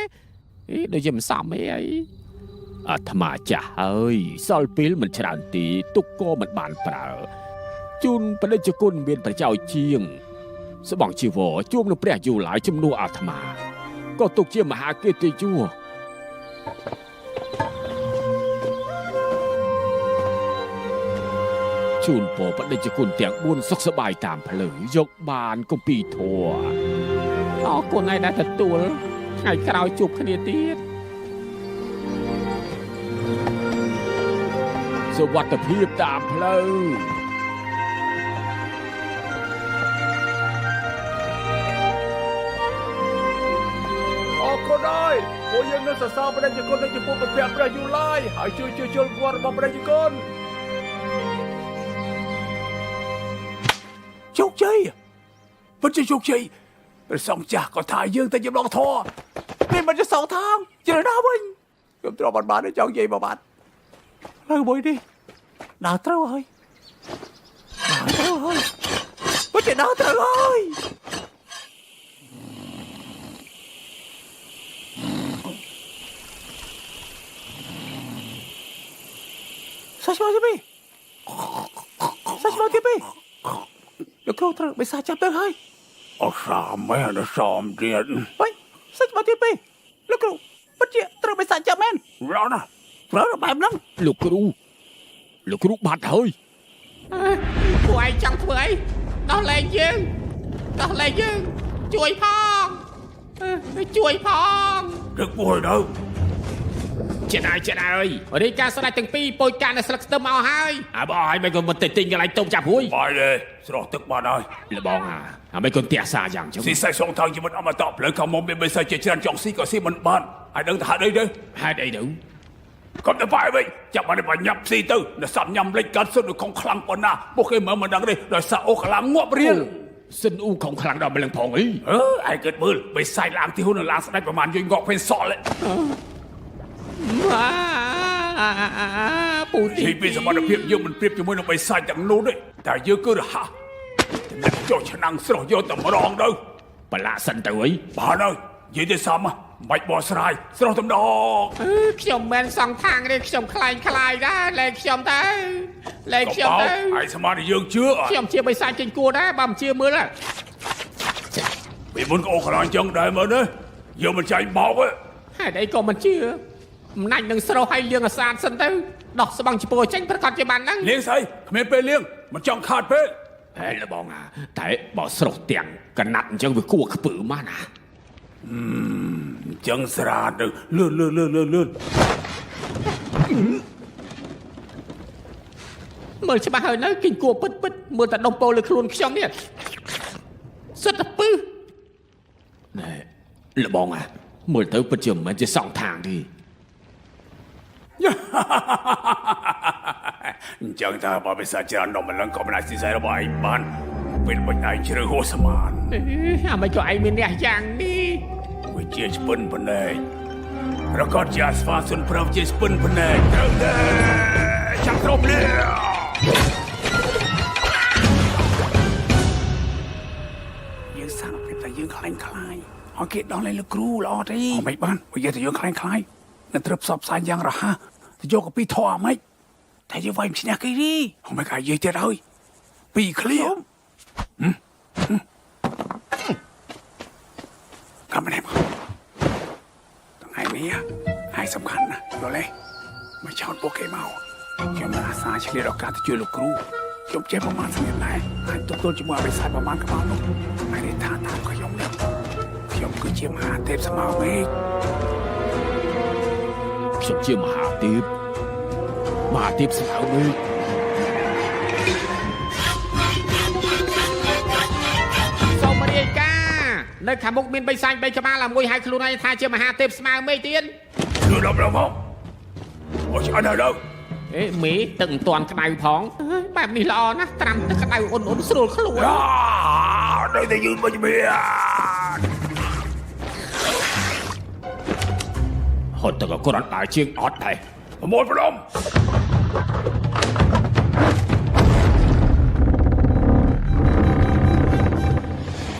ដូចជាមិនសមអីអាត្មាចាស់ហើយសល់ពេលមិនច្រើនទីទុកក៏មិនបានប្រើជូនបដិជគុណមានប្រយោជន៍ជាងស្បង់ជីវរជួបនឹងព្រះយូឡាយជំនួសអាត្មាក៏ទុកជាមហាកិត្តិយសជូនពរបដិជគុណទាំង4សុខសប្បាយតាមផ្លូវយកបានគម្ពីរធម៌អរគុណហើយដែលទទួលថ្ងៃក្រោយជួបគ្នាទៀតសុវត្ថិភាពតាមផ្លូវអរគុណហើយពួកយើងនឹងសរសើរបដិជគុណនៅចំពោះព្រះយូឡាយហើយជួយជលវត្តរបស់បដិជគុណជោគជ័យពិតជាជោគជ័យព្រះសង្ឃចាស់ក៏ថាយើងតែចម្លងធម៌នេះមិនជាសងທາງជឿណាវិញខ្ញុំទ្រាំបានចង់និយាយមួយបាត់ហើយមួយនេះដើរត្រូវហើយពិតជាដើរត្រូវហើយសាច់មកទីពីលោកគ្រូត្រូវបិសាចចាប់ទៅហើយអត់សាមមែនសមទៀតហីសាច់មកទីពីលោកគ្រូពិតជាត្រូវបិសាចចាប់មែនរត់ណាប្រើបែបហ្នឹងលោកគ្រូបាត់ហើយពួកឯងចង់ធ្វើអីដោះលែងយើងជួយផងដឹកពួយទៅចិត្តហើយរីកាស្ដេចទាំងពីរពោចកានៅស្លឹកស្ទឹមមកហើយបើអស់ហើយមិនក៏មិនទៅទិញកន្លែងទុំចាប់រួយបាយទេស្រស់ទឹកបានហើយលបងមិនក៏ទះសាយ៉ាងចឹងស៊ីសាច់សងថងជីវិតអមតៈផ្លូវខាងមុំមានបិសាចជាច្រើនចង់ស៊ីក៏ស៊ីមិនបានហើយដឹងថាហេតុអីទៅគាត់ទៅបាយវិញចាប់បានបញ្ញាប់ស៊ីទៅនៅសាប់ញ៉ាំលេចកើតសុទ្ធនៅខំខ្លាំងប៉ុណ្ណាពួកគេមិនដឹងទេដោយសារអូខ្លាំងងាប់រៀលសិនអ៊ូខំខ្លាំងដល់ម្លឹងផងអីឯងគិតមើលបិសាចឡើងទីហ៊ុនឡើងស្ដេចប្រហែលយងកពេញសល់ពូទីពីសមត្ថភាពយើងមិនប្រៀបជាមួយនឹងបិសាចទាំងនោះទេតែយើងគឺរហ័សតែចុះឆ្នាំងស្រស់យកតែម្ដងទៅបលាសិនទៅអីបានហើយនិយាយទៅសមមិនបោះស្រាយស្រស់តែម្ដងខ្ញុំមិនសងខាងទេខ្ញុំខ្លាយដែរលែងខ្ញុំទៅហើយស្មានយើងជឿខ្ញុំជាបិសាចចេញគួរដែរបើមិនជឿមើលពីមុនក៏អូខ្លាំងចឹងដែរមើលណាយើងមិនចាញ់បោកទេហេតុអីក៏មិនជឿអំណាចនឹងស្រោះឲ្យលៀងអាសានសិនទៅដោះស្បង់ចំពោះចេញប្រកាសជាបានហ្នឹងលៀងស្អីគ្មានពេលលៀងមិនចង់ខាតពេកហើយលបងតែបើស្រោះទាំងកណាត់អញ្ចឹងវាគួរខ្ពើមកណាចឹងស្រាតទៅលឿនមើ មើលច្បាស់ហើយនៅគិញគួពិតមើលតែដុំពោលើខ្លួនខ្ញុំនេះសិតតែពឹសណែលបងអាមើលទៅពិតជាមិនមែនជាសងທາງទេអញ្ចឹងតើបើបិសាចច្រើននំម្លឹងក៏មិនអាចស៊ីស័យរបស់ឯងបានពេលមិនឯងជ្រើហួសស្មានអាមិនក៏ឯងមានអ្នកយ៉ាងនេះវាជាស្ពិនភ្នែករកត់ជាអាស្វាសុនប្រវជាស្ពិនភ្នែកត្រូវទេចាំគ្រប់លឿយើងសាកពេលតែយើងខ្លាញ់ខ្លាយឲ្យគេដល់ឲ្យលោកគ្រូល្អទេអត់មិនបានបើយើងតែយើងខ្លាញ់ខ្លាយនឹងត្រូវផ្សព្វផ្សាយយ៉ាងរហ័សទៅយកកពីធေါ်អាម៉េចតែយើងវាយមិនឈ្នះគេទេអត់មិនកាយយាយទៀតហើយពីឃ្លៀមកាមិនមកថ្ងៃនេះហើយសំខាន់ណាស់យល់ទេមកចោតពួកគេមកខ្ញុំអាសាឆ្លៀតឱកាសទៅជួយលោកគ្រូខ្ញុំចេះប្រមាណស្ងៀមដែរហើយទទួលជាមួយអបិសាចប្រមាណក្បាលនោះហើយនេះថាតាមខ្ញុំនេះខ្ញុំគឺជាមហាទេពស្មៅមេឃខ្ញុំជាមហាទេពស្មៅមេឃសូមរាយការណ៍នៅខាងមុខមាន3សាច់3ក្បាលមួយហើយខ្លួនឯងថាជាមហាទេពស្មៅមេឃទៀតគឺដល់មកអូឆ្អិនហើយមេទឹកមិនទាន់ក្តៅផងបែបនេះល្អណាស់ត្រាំទឹកក្តៅអ៊ុនស្រួលខ្លួនដូចតែយឺតមកមានហត់ទឹកក៏គ្រាន់តែជាងអត់ដែរប្រមូលផ្ដុំម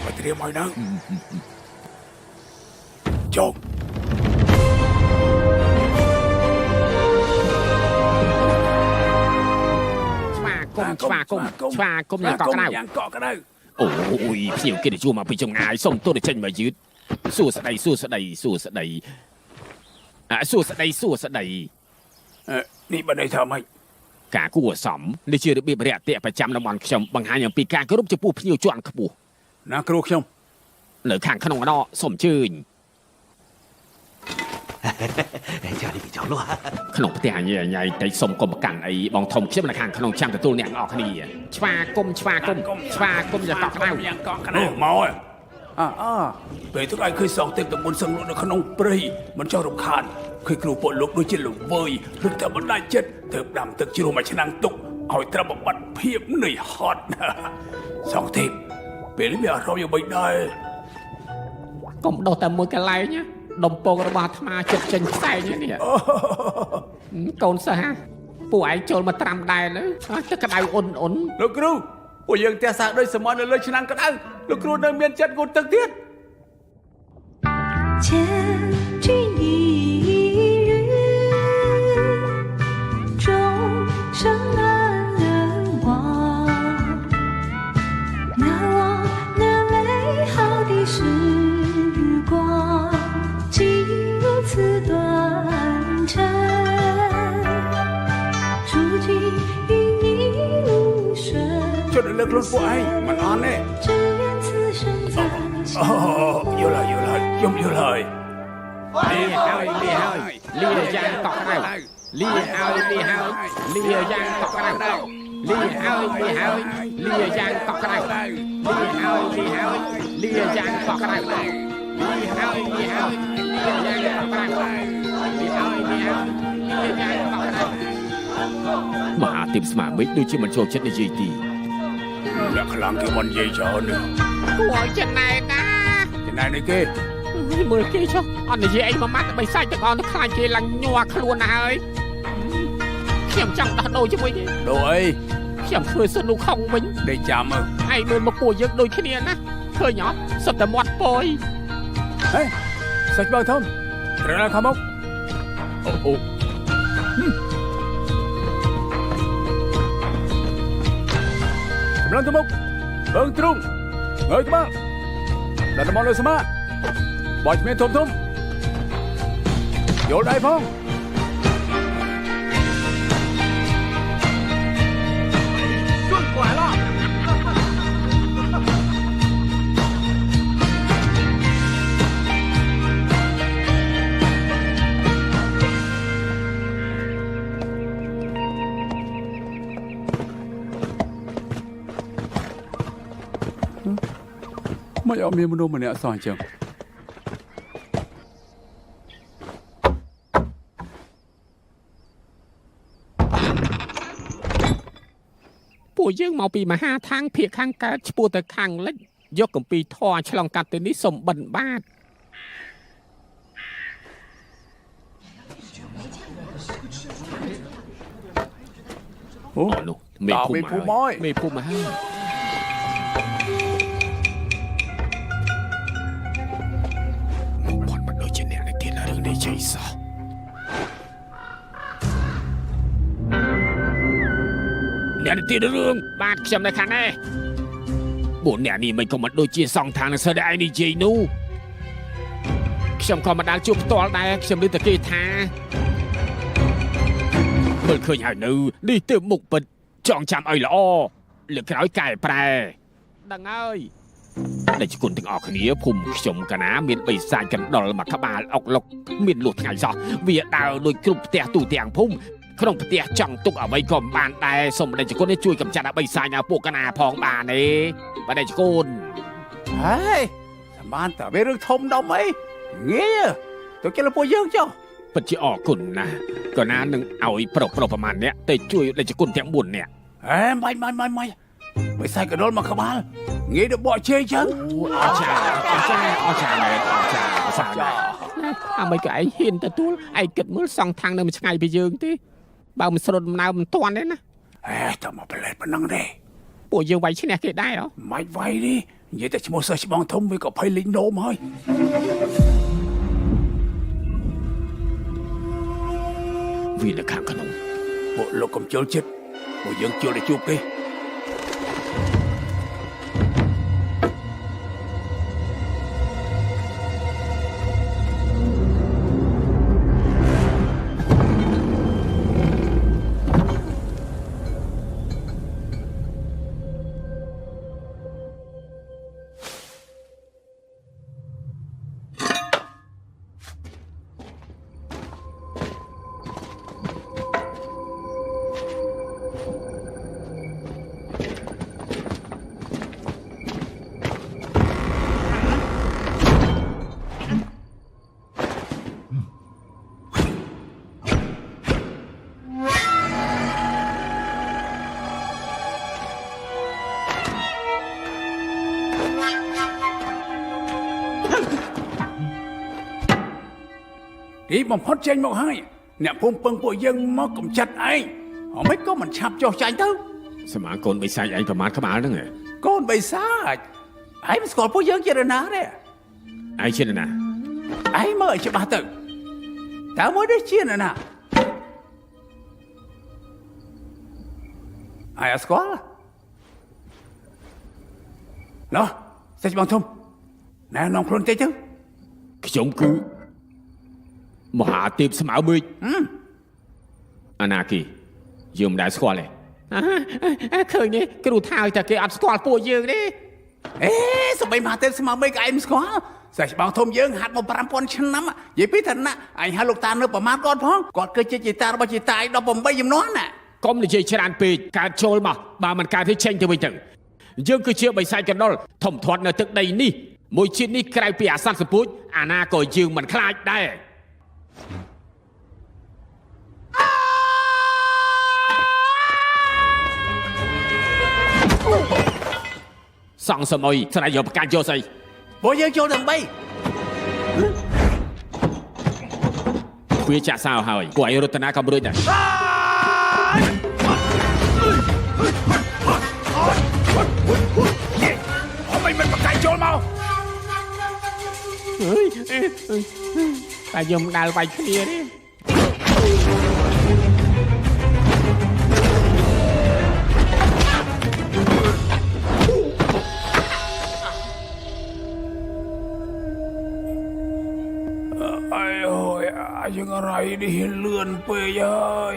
កត្រៀមឲ្យណាចុកស្វាគមន៍យ៉ាងកក់ក្ដៅអូយភ្ញៀវគេទៅជួមកពីចម្ងាយសុំទោសចេញមកយឺតសួស្ដីនេះបើន័យថាម៉េចការគួរសមនេះជារបៀបរាក់ទាក់ប្រចាំតំបន់ខ្ញុំបង្ហាញអំពីការគោរពចំពោះភ្ញៀវជាន់ខ្ពស់ណាគ្រូខ្ញុំនៅខាងក្នុងម្ដងសូមអញ្ជើញក្នុងផ្ទះញ៉ៃតែសុំកុំប្រកាន់អីបងធំខ្ញុំនៅខាងក្នុងចាំទទួលអ្នកទាំងអស់គ្នាឆ្វាគុំយ៉ាងកក់ក្ដៅមកពេលទុកឲ្យឃើញសងទេពតមុនសឹងលក់នៅក្នុងព្រៃមិនចោះរំខានឃើញគ្រូពួកលោកដូចជាល្វើយឬតែបណ្ដាច់ចិត្តទើបដាំទឹកជ្រោះមួយឆ្នាំងទុកឲ្យត្រូវបំបត្តិភាពនឿយហត់សងទេពពេលនេះមានអារម្មណ៍យ៉ាងម៉េចដែរកុំដោះតែមួយកន្លែងណាដំពងរបស់អាត្មាចិត្តចេញផ្សែងនេះកូនសិស្សពួកឯងចូលមកត្រាំដែរលើទឹកក្តៅអ៊ុនលោកគ្រូពួកយើងផ្ទះសាដូចសមនៅលើឆ្នាំងក្តៅលោកគ្រូនៅមានចិត្តងូតទឹកទៀត千钧一日终生难人忘难忘那美好的时光竟如此短暂如今与你无声ចុះលើខ្លួនពួកឯងមិនអន់ទេយល់ហើយខ្ញុំយល់ហើយលាយ៉ាងកក់ក្ដៅលាយ៉ាងកក់ក្ដៅលាយ៉ាងកក់ក្ដៅមហាទេពស្មាមេឃដូចជាមិនចូលចិត្តនិយាយទីអ្នកខ្លាំងគេមិននិយាយច្រើនទេគួរចំណែកណានេះគេមើលគេចុះអត់និយាយអីមួយម៉ាត់បីសាច់ទាំងអស់នេះខ្លាចគេឡើងញ័រខ្លួនណាហើយខ្ញុំចង់ដោះដូរជាមួយគេដូរអីខ្ញុំធ្វើសនុកខំវិញដេកចាំមើលឯងមើលមកពួកយើងដូចគ្នាណាឃើញអត់សុទ្ធតែមាត់ពយហេសាច់បើធំត្រូវណាខំមកអូកម្លាំងទៅមុខបើងទ្រុងងើយក្បាលដល់មកលើស្មាបោះឈ្មោះធំយល់ដែរផងជួយ过来了ไม่เอาเมียมนุษย์มาเนี่ยสอนจัง ពួកយើងមកពីមហាឋានភៀកខាងកើតឆ្ពោះទៅខាងលិចយកកំពីធរឆ្លងកាត់ទៅនេះសំបិនបាទ អូ នោះមេភូមិមេភូមិហើយផុតមកដូចជាអ្នកនេះទៀតរឿងនេះជ័យសោះអ្នកនេះទៀតរឿងបាទខ្ញុំនៅខាងនេះពួកអ្នកនេះមិនក៏មិនដូចជាសងខាងនឹងសើដែរឯងនិយាយនោះខ្ញុំក៏មិនដាល់ជួបផ្ទាល់ដែរខ្ញុំឮតែគេថាមើលឃើញហើយនៅនេះទើបមុខពិតចងចាំឲ្យល្អលើកក្រោយកែប្រែដឹងហើយដែលជគុណទាំងអស់គ្នាភូមិខ្ញុំកណាមានបិសាចកណ្ដុរមកក្បាលអុកលុកមានលុះថ្ងៃសោះវាដើរដូចគ្រប់ផ្ទះទូទាំងភូមិក្នុងផ្ទះចង់ទុកអ្វីក៏មិនបានដែរសូមដែលជគុណជួយកម្ចាត់ឲ្យបិសាចឲ្យពួកកណាផងបានទេបាទដែលជគុណ ហើយបានតែវារឿងធំដុំអីងាយទៅគេលពួកយើងចុះ ពិតជាអរគុណណាស់កណានឹងឲ្យប្រុសប្រមាណអ្នកទៅជួយដែលជគុណទាំង4នាក់ ហេមិនមិនសាយកណ្ដុលមកក្បាលងាយទៅបកជើងចឹង អរចាអរចាអរចាអរចាសាចាអាមិនក៏ឯងហ៊ានទទួលឯងគិតមើលសងខាងនៅមួយថ្ងៃពីយើងទេបើមិនស្រុតដំណើរមិនតាន់ទេណា ហេតើមកប្រឡែតប៉ុណ្ណឹងទេ ពួកយើងវាយឈ្នះគេដែរហ៎ មិនវាយនេះនិយាយតែឈ្មោះសិស្សច្បងធំវាក៏ភ័យលេងនោមហើយ វានៅខាងក្នុង ពួកលោកកំជុលចិត្តពួកយើងជុលទៅជួបគេ ទីបំផុតចេញមកហើយអ្នកភូមិពឹងពួកយើងមកកំចាត់ឯងអមិនក៏មិនឆាប់ចុះចាញ់ទៅ សមាកូនបិសាចឯងប្រមាណក្បាលហ្នឹង កូនបិសាចឯងមិនស្គាល់ពួកយើងជានរណាទេ ឯងជាណា ឯងមើលឲ្យច្បាស់ទៅតើមួយនេះជានរណាឯងអត់ស្គាល់ណោះសិស្សបងធំណែនាំខ្លួនតិចទៅ ខ្ញុំគឺមហាទេពស្មៅមើចអាណាគីយើងមិនដែលស្គាល់ទេឃើញទេគ្រូថាឲ្យតែគេអត់ស្គាល់ពួកយើងទេ អេសម្បីមហាទេពស្មារតីក៏ឯងមិនស្គាល់សិស្សបងធំយើងហាត់មក 5000 ឆ្នាំនិយាយពីឋានៈអញហៅលោកតានៅប្រមាណគាត់ផងគាត់គឺជាជីតារបស់ជីតាឯង18ចំនួនណា កុំនិយាយច្រើនពេកកើតចូលមកបើមិនកើតទេចេញទៅវិញទៅយើងគឺជាបិសាចកណ្ដុរធំធាត់នៅទឹកដីនេះមួយជាតិនេះក្រៅពីអាសត្វសពូចអាណាក៏យើងមិនខ្លាចដែរសងសមយស្រាយយកប្រកាសយកស្អី ពួកយើងចូលទាំង3 វាចាក់សោហើយពួកឯងរតនាក៏រួចដែរអមិនមិនប្រកាសចូលមក តែខ្ញុំដាល់វាយគ្នាទេ យើងអរៃនេះលឿនពេកហើយ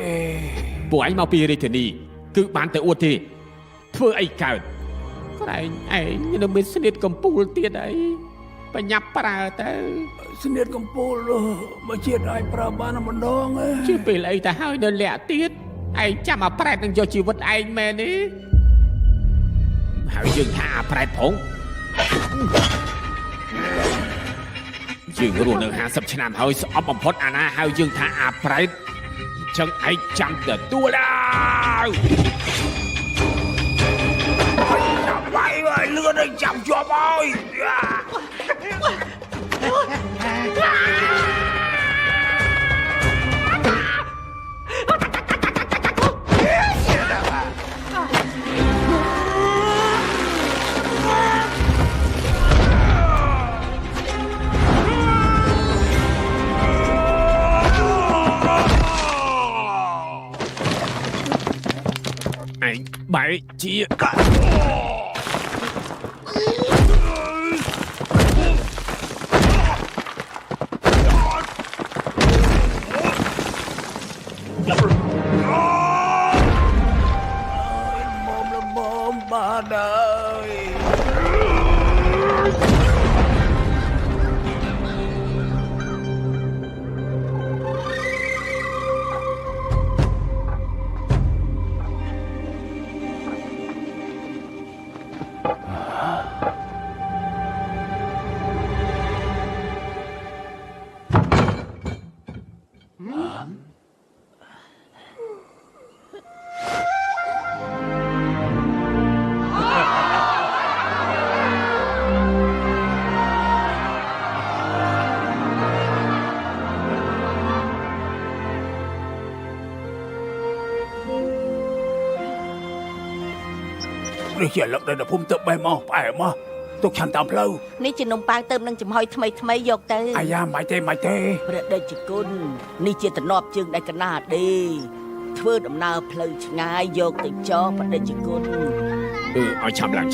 ពួកឯងមកពីរាជធានីគឺបានទៅអួតទេធ្វើអីកើតក្រែងឯងនៅមានស្នៀតកំពូលទៀតអីបញ្ញាប់ប្រើទៅ ស្នៀតកំពូលមកជាតិឲ្យប្រើបានម្ដង ជាពេលអីទៅហើយនៅលាក់ទៀតឯងចាំអាប្រែតនឹងយកជីវិតឯងមែនទេហើយយើងថាអាប្រែតផង យើងរស់នៅ50ឆ្នាំហើយស្អប់បំផុតអាណាហៅយើងថាអាប្រេតចឹងឯងចាំទទួលហើយចាំបាយហើយលឿនឲ្យចាំជាប់ហើយបែកជាបានហើយនេះជាលឹកដល់ភូមិទឹកបេះមកផ្អែមកទុកឆាន់តាមផ្លូវ នេះជានំប៉័ងទៅនឹងចំហុយថ្មីយកទៅ អាយ៉ាមិនទេព្រះដេចគុណនេះជាតំណប់ជើងដៃកណាដេធ្វើដំណើរផ្លូវឆ្ងាយយកទៅចោព្រះដេចគុណ ឲ្យឆាប់ឡើង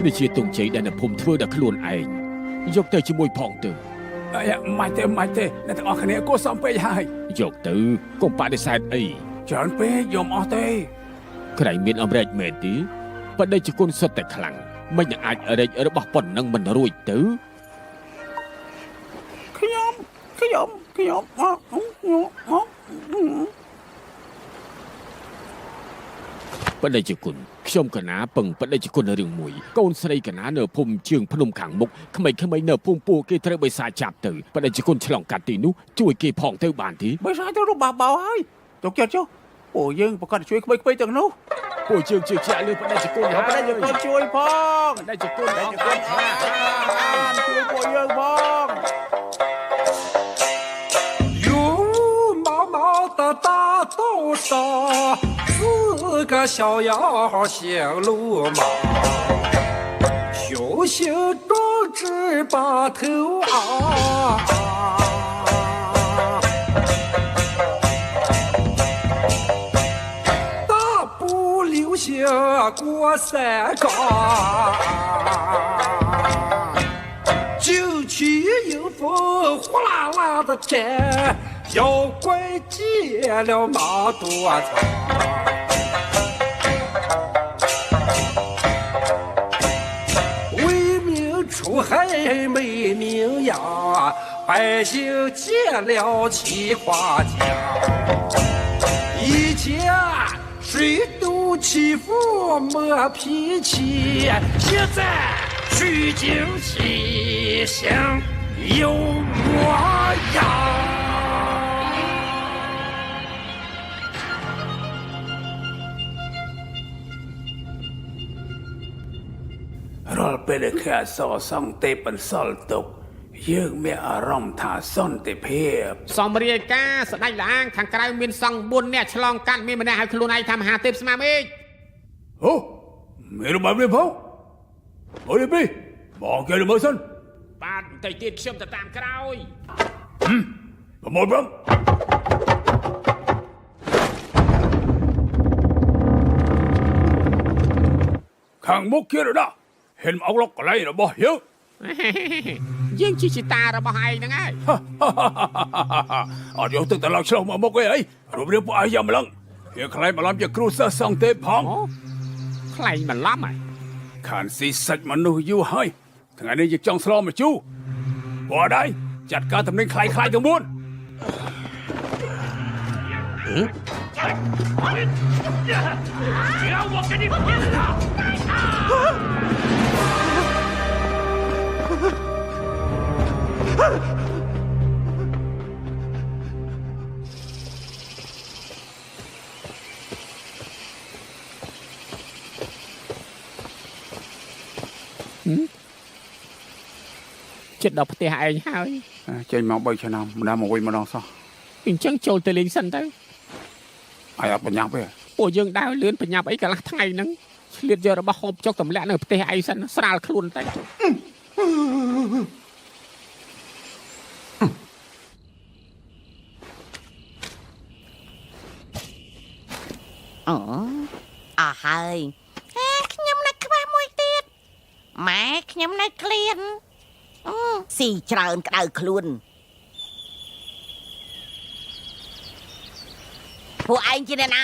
នេះជាទងជ័យដែលនៅភូមិធ្វើដល់ខ្លួនឯងយកទៅជាមួយផងទៅ អាយ៉ាមិនទេអ្នកទាំងអស់គ្នាគួរសមពេកហើយ យកទៅកុំបដិសេធអី ច្រើនពេកយំអស់ទេ ក្រែងមានអំរែកមែនទេបដិជគុណសុទ្ធតែខ្លាំងមិនអាចរែករបស់ប៉ុណ្ណឹងមិនរួចទៅ ខ្ញុំបដិជគុណខ្ញុំកណាពឹងបដិជគុណរឿងមួយកូនស្រីកណានៅភូមិជើងភ្នំខាងមុខក្មេងៗនៅភូមិពូគេត្រូវបិសាចចាប់ទៅបដិជគុណឆ្លងកាត់ទីនោះជួយគេផងទៅបានទេ បិសាចទៅរបស់បោហើយទុកចិត្តចុះពួកយើងប្រកាសជួយក្មេងៗទាំងនោះ ពួកជើងជឿជាក់លើបដិជគុណ បដិជគុណជួយផង បដិជគុណអរគុណ ជួយពួកយើងផង 有毛毛的大豆沙，四个小摇像路马，雄心壮志把头昂。大步流星过山岗，九曲迎风呼啦啦的战，妖怪见了马多长。为民除害没名扬，百姓见了齐夸奖。以前谁都欺负没脾气，现在虚惊喜相有模样。រាល់ពេលដែលខាសសងទេបន្សល់ទុកយើងមានអារម្មណ៍ថាសន្តិភាព សំរាយការស្ដេចលាងខាងក្រៅមានសង្ឃ4នាក់ឆ្លងកាត់មានម្នាក់ឲ្យខ្លួនឯងថាមហាទេពស្មាមេឃ អូមានរបាយនេះផងអូនេះពីបងគេមើលសិន បាទបន្តិចទៀតខ្ញុំទៅតាមក្រោយ ប្រមូលបងខាងមុខគេរដាហ៊ានមកអុកឡុកកន្លែងរបស់យើង យើងជាជីតារបស់ឯងហ្នឹងហើយ អត់យកទឹកត្រឡប់ឆ្លោះមកមុខអីរូបរាងពួកអាយយ៉ាំឡឹងវាខ្លាយបន្លំជាគ្រូសិស្សសង្ឃទេពផង ខ្លែងបន្លំហើយ ខានស៊ីសាច់មនុស្សយូរហើយថ្ងៃនេះយើងចង់ស្លមកជូរបងដៃចាត់ការតំណែងខ្លាយទាំង4 ចិត្តដល់ផ្ទះឯងហើយ ចេញមក3ឆ្នាំម្ដងមកវិញម្ដងសោះ អញ្ចឹងចូលទៅលេងសិនទៅ អាយអត់បញ្ញាប់ទេ ពួកយើងដើរលឿនបញ្ញាប់អីកន្លះថ្ងៃហ្នឹងឆ្លៀតយករបស់ហូបចុកទម្លាក់នៅផ្ទះឯងសិនស្រាលខ្លួនទៅ អូអស់ហើយខ្ញុំនៅខ្វះមួយទៀតម៉ែខ្ញុំនៅក្លៀនស៊ីច្រើនក្តៅខ្លួនពួកឯងជាអ្នកណា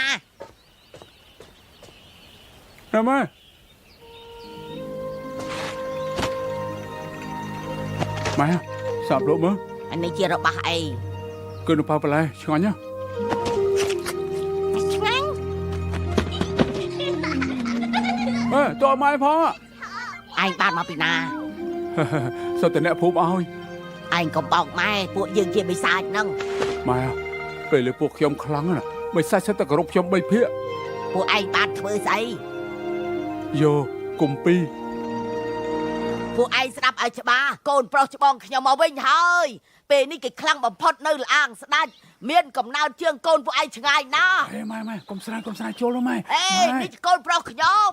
ណាម៉ែម៉ែសាប់លោកមើល អានេះជារបស់អី គឺនៅប៉ៅបន្លែឆ្ងាញ់ណា ឆ្ងាញ់ តើម៉ែផង ឯងបានមកពីណា សុទ្ធតែអ្នកភូមិឲ្យ ឯងកុំបោកម៉ែពួកយើងជាបិសាចហ្នឹង ម៉ែពេលលើពួកខ្ញុំខ្លាំងណាស់មិនសាច់សិតតែគោរពខ្ញុំ3ភាគ ពួកឯងបានធ្វើស្អី យកគុំពីរ ពួកឯងស្ដាប់ឲ្យច្បាស់កូនប្រុសច្បងខ្ញុំមកវិញហើយពេលនេះគេខ្លាំងបំផុតនៅលអាងស្ដាច់មានកំណើតជាងកូនពួកឯងឆ្ងាយណាស់ ហេម៉ែកុំស្រាយចូលណាម៉ែ អេនេះជាកូនប្រុសខ្ញុំ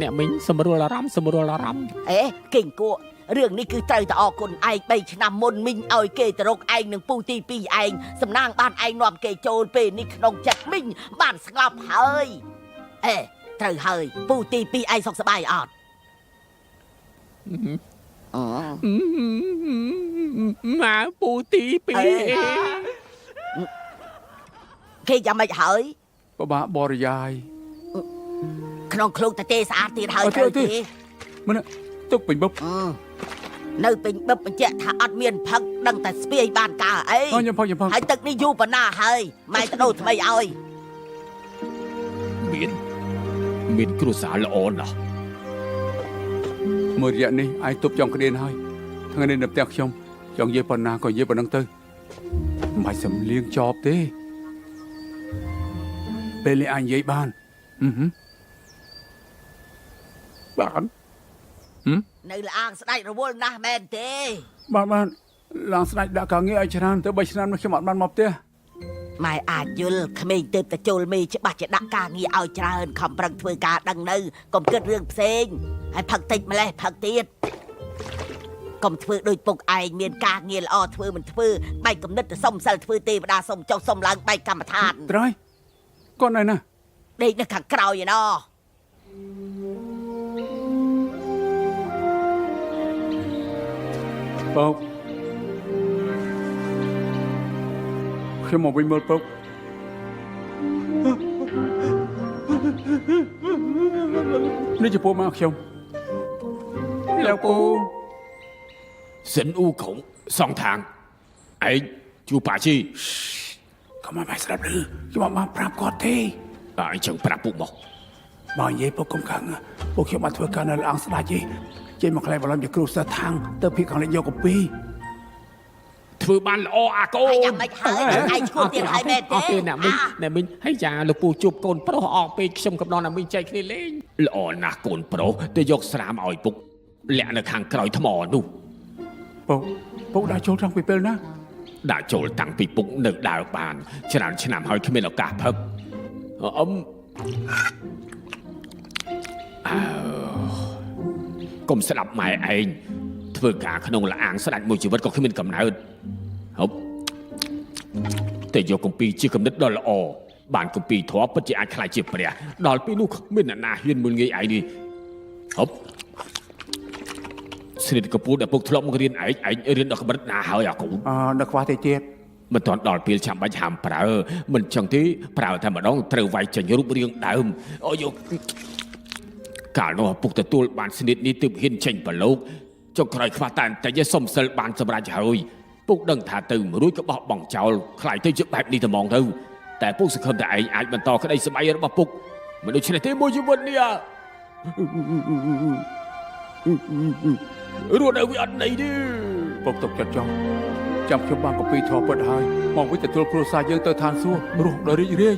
អ្នកមីងសម្រួលអារម្មណ៍ អេគិងគក់រឿងនេះគឺត្រូវតែអរគុណឯង3ឆ្នាំមុនមីងឲ្យគេទៅរកឯងនឹងពូទី2ឯងសំណាងបានឯងនាំគេចូលពេលនេះក្នុងចិត្តមីងបានស្ងប់ហើយអេត្រូវហើយពូទី2ឯងសុខសប្បាយអត់អូ ម៉ាពូទី2 គេយ៉ាងម៉េចហើយ ពិបាកបរិយាយ ក្នុងឃ្លោកតាទេស្អាតទៀតហើយត្រូវទេ មិនទុកពេញបប នៅពេញបឹបបញ្ជាក់ថាអត់មានផឹកដឹងតែស្ពាយបានការអី ខ្ញុំផង ហើយទឹកនេះយូរប៉ុណ្ណាហើយម៉ែទៅដូរថ្មីឲ្យ មានគ្រួសារល្អណាស់ មួយរយៈនេះឯងទប់ចង់ក្តៀនហើយថ្ងៃនេះនៅផ្ទះខ្ញុំចង់និយាយប៉ុណ្ណាក៏និយាយប៉ុណ្ណឹងទៅមិនបាច់សំលៀងចប់ទេពេលនេះអញនិយាយបានបាន នៅលអាងស្ដាច់រវល់ណាស់មែនទេ បានឡើងស្ដេចដាក់ការងារឲ្យច្រើនទៅ3ឆ្នាំនេះខ្ញុំអត់បានមកផ្ទះ ម៉ែអាចយល់ក្មេងទៅតែចូលមេច្បាស់ជាដាក់ការងារឲ្យច្រើនខំប្រឹងធ្វើការដឹងនៅកុំគិតរឿងផ្សេងហើយផឹកតិចម្លេះផឹកទៀតកុំធ្វើដូចពុកឯងមានការងារល្អធ្វើមិនធ្វើបែកគំនិតទៅសុំសិលធ្វើទេវតាសុំចុះសុំឡើងបែកកម្មដ្ឋាន ត្រៃកូនឯណា ដេកនៅខាងក្រោយឯណោះ បោកខ្ញុំមកវិញមើលពុកនេះជាពូមកខ្ញុំលោកពូ សិនអ៊ូខុងសងທາງឯងជួប៉ាជី កុំមកស្ដាប់ឮខ្ញុំមកប្រាប់គាត់ទេ ឯងចឹងប្រាប់ពុកមក បើនិយាយពុកកុំខឹងពួកខ្ញុំមកធ្វើការនៅអង្គស្ដេចទេចេញមកខ្លែបឡំជាគ្រូសាស្ត្រທາງទៅភីខាងនេះយកកំពី ធ្វើបានល្អអាកូន ហើយយ៉ាងម៉េចហើយឯងឈួតទៀតហើយមែនទេ អត់ទេអ្នកមីងហើយចាលោកពូជួបកូនប្រុសអស់ពេកខ្ញុំកំដរអ្នកមីងចែកគ្នាលេងល្អណាស់កូនប្រុសទៅយកស្រាមឲ្យពុកលាក់នៅខាងក្រោយថ្មនោះ ពុកដាក់ចូលត្រង់ពីពេលណា ដាក់ចូលតាំងពីពុកនៅដើរបានច្រើនឆ្នាំហើយគ្មានឱកាសផឹកកុំស្ដាប់ម៉ែឯងធ្វើការក្នុងលអាងស្ដាច់មួយជីវិតក៏គ្មានកំណើតហូបតែយកគម្ពីរជាគំនិតដ៏ល្អបានគម្ពីរធម៌ពិតជាអាចខ្លាចជាព្រះដល់ពេលនោះគ្មានអ្នកណាហ៊ានមើលងាយឯងនេះហូបស្រីកពូដែលពុកធ្លាប់មករៀនឯងរៀនដល់កម្រិតណាហើយអាកូន នៅខ្វះទេទៀត មិនទាន់ដល់ពេលចាំបាច់ហាមប្រើមិនចឹងទេប្រើតែម្ដងត្រូវវាយចេញរូបរាងដើមអូយកកាលនោះពុកទទួលបានស្និតនេះទើបហ៊ានចេញប្រឡូកចុងក្រោយខ្វះតែតែសុំសិលបានសម្រាប់ហើយ ពុកដឹងថាទៅរួចក៏បោះបង់ចោលខ្លាយទៅជាបែបនេះតែហ្មងទៅតែពុកសង្ឃឹមថាឯងអាចបន្តក្តីសម្ប័យរបស់ពុកមិនដូច្នេះទេមួយជីវិតនេះរស់នៅវាអត់ន័យទេ ពុកទុកចិត្តចោលចាំខ្ញុំបានកពីធေါ်ពិតហើយមកវិញទទួលគ្រួសារយើងទៅឋានសួគ៌រស់ដោយរីករាយ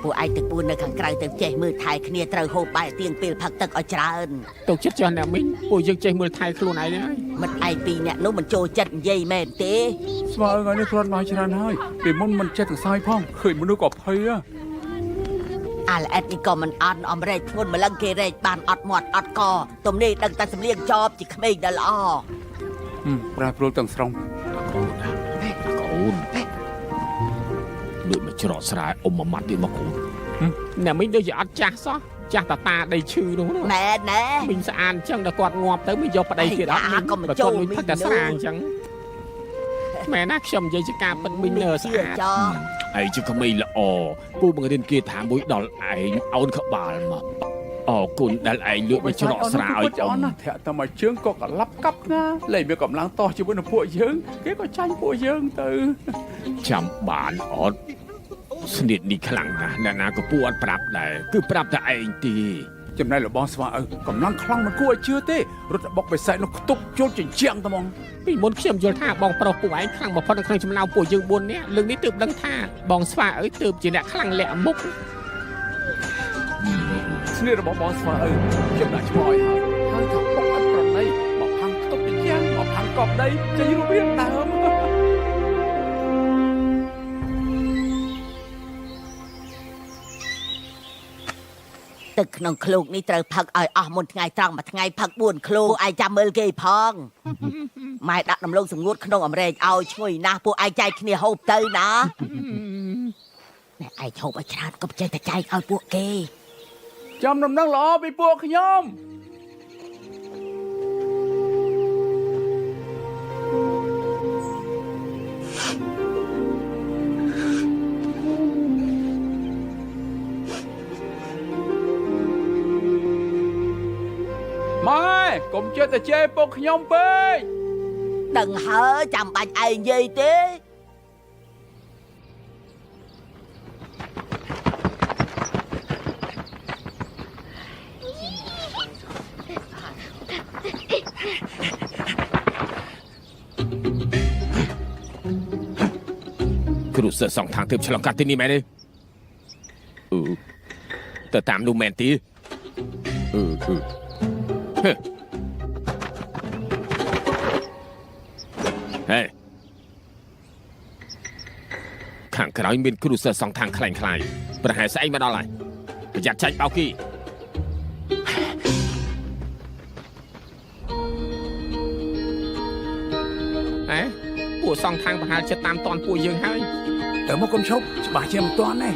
ពួកឯងទាំង4នៅខាងក្រៅទៅចេះមើលថែគ្នាត្រូវហូបបាយទៀងពេលផឹកទឹកឲ្យច្រើន ទុកចិត្តចោះអ្នកមីងពួកយើងចេះមើលថែខ្លួនឯងហើយ មិត្តឯង2នាក់នោះមិនចូលចិត្តនិយាយមែនទេ ស្មើថ្ងៃនេះគ្រាន់បាយច្រើនហើយពីមុនមិនចេះទាំងសាយផងឃើញមនុស្សក៏ភ័យ អាឡអេតនេះក៏មិនអន់អំរែកធ្ងន់ម្លឹងគេរែកបានអត់មាត់អត់កទំនេះដឹងតែសំលៀងចប់ជាក្មេងដែលល្អ ប្រែប្រួលទាំងស្រុង កូនដូចមកច្រកស្រែអ៊ំមួយម៉ាត់ទៀតមកកូនអ្នកមីងដូចជាអត់ចាស់សោះចាស់តាតាដីឈឺនោះ ណែណែ មីងស្អាតអញ្ចឹងដល់គាត់ងាប់ទៅមិនយកប្តីទៀតអត់មីងគាត់មិនផឹកតែស្រាអញ្ចឹងមែនណាខ្ញុំនិយាយជាការពិតមីងនៅស្អាត ចោ ឯងជាក្មេងល្អពូបង្រៀនគេថាមួយដល់ឯងអូនក្បាលមកអរគុណដែលឯងលើកមកច្រកស្រាឲ្យអ៊ំ ណាធាក់តែមួយជើងក៏ក្លាប់កាប់ណាលេងវាកម្លាំងតោះជាមួយនឹងពួកយើងគេក៏ចាញ់ពួកយើងទៅ ចាំបានអត់ស្នៀតនេះខ្លាំងណាស់អ្នកណាក៏ពូអត់ប្រាប់ដែរគឺប្រាប់តែឯងទេ ចំណែកលបងស្វាឪកម្លាំងខ្លាំងមិនគួរឲ្យជឿទេរត់បុកបិសាចនោះខ្ទប់ជុលចិញ្ចាំងតែហ្មង ពីមុនខ្ញុំយល់ថាបងប្រុសពួកឯងខ្លាំងបំផុតនៅក្នុងចំណោមពួកយើង4នាក់លើកនេះទើបដឹងថាបងស្វាឪទើបជាអ្នកខ្លាំងលាក់មុខ ស្នៀតរបស់បងស្វាឪខ្ញុំដាក់ឈ្មោះឲ្យហើយថាបុកអត់ប្រណីមកផាំងខ្ទប់ចិញ្ចាំងមកផាំងកប់ដីចេញរូបរាងដើម ទឹកក្នុងឃ្លោកនេះត្រូវផឹកឲ្យអស់មុនថ្ងៃត្រង់មួយថ្ងៃផឹក4ឃ្លោកឯងចាំមើលគេផងម៉ែដាក់ដំឡូងសង្ងួតក្នុងអំរែកឲ្យឈ្ងុយណាស់ពួកឯងចែកគ្នាហូបទៅណាណែឯងហូបឲ្យច្រើនក៏ចេះតែចែកឲ្យពួកគេ ចាំដំណឹងល្អពីពួកខ្ញុំ ម៉ែកុំចិត្តតែជេរពួកខ្ញុំពេក ដឹងហើយចាំបាច់ឯងនិយាយទេ គ្រូសិស្សសងខាងទើបឆ្លងកាត់ទីនេះមែនទេទៅតាមនោះមែនទេហេខាងក្រោយមានគ្រូសិស្សសងខាងខ្លាំងខ្លាយប្រហែលស្អីមកដល់ហើយប្រយ័ត្នចាច់បោកគីពួកសងខាងប្រហែលចិត្តតាមតនពួកយើងហើយ តែមកកុំឈប់ច្បាស់ជាមិនតាន់ទេ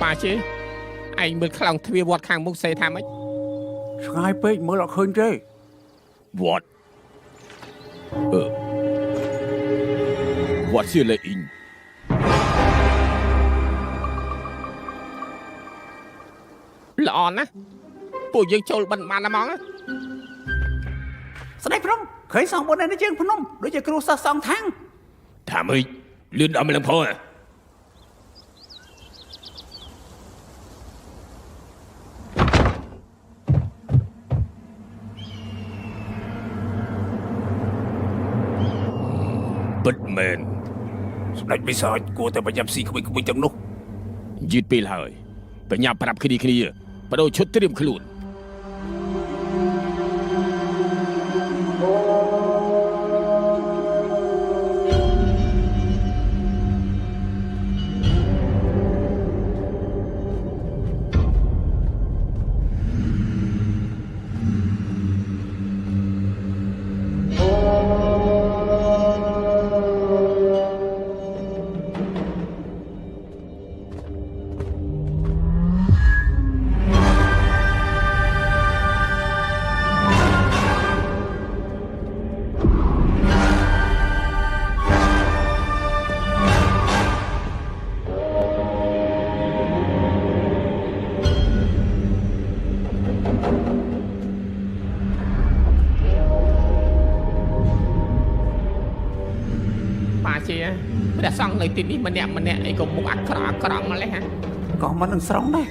ប៉ាជេឯងមើលខ្លោងទ្វារវត្តខាងមុខសេថាម៉េច ឆ្ងាយពេកមើលអត់ឃើញទេ វត្តវត្តជាលេអ៊ីងល្អណាស់ពួកយើងចូលបិណ្ឌបានហ្មង ស្ដេចភ្នំឃើញសងបុននៅជើងភ្នំដូចជាគ្រូសិស្សសងខាង ថាម៉េចលឿនដល់ម្លឹងផង ពិតមែន ស្ដេចបិសាចគួរតែប្រញាប់ស៊ីក្មួយៗទាំងនោះ យឺតពេលហើយបញ្ញាប្រាប់គ្នាបដូរឈុតត្រៀមខ្លួន ជាព្រះសង្ឃនៅទីនេះម្នាក់អីក៏មុខអាក្រក់ម្លេះហ่ะ ក៏មិននឹងស្រង់ដែរ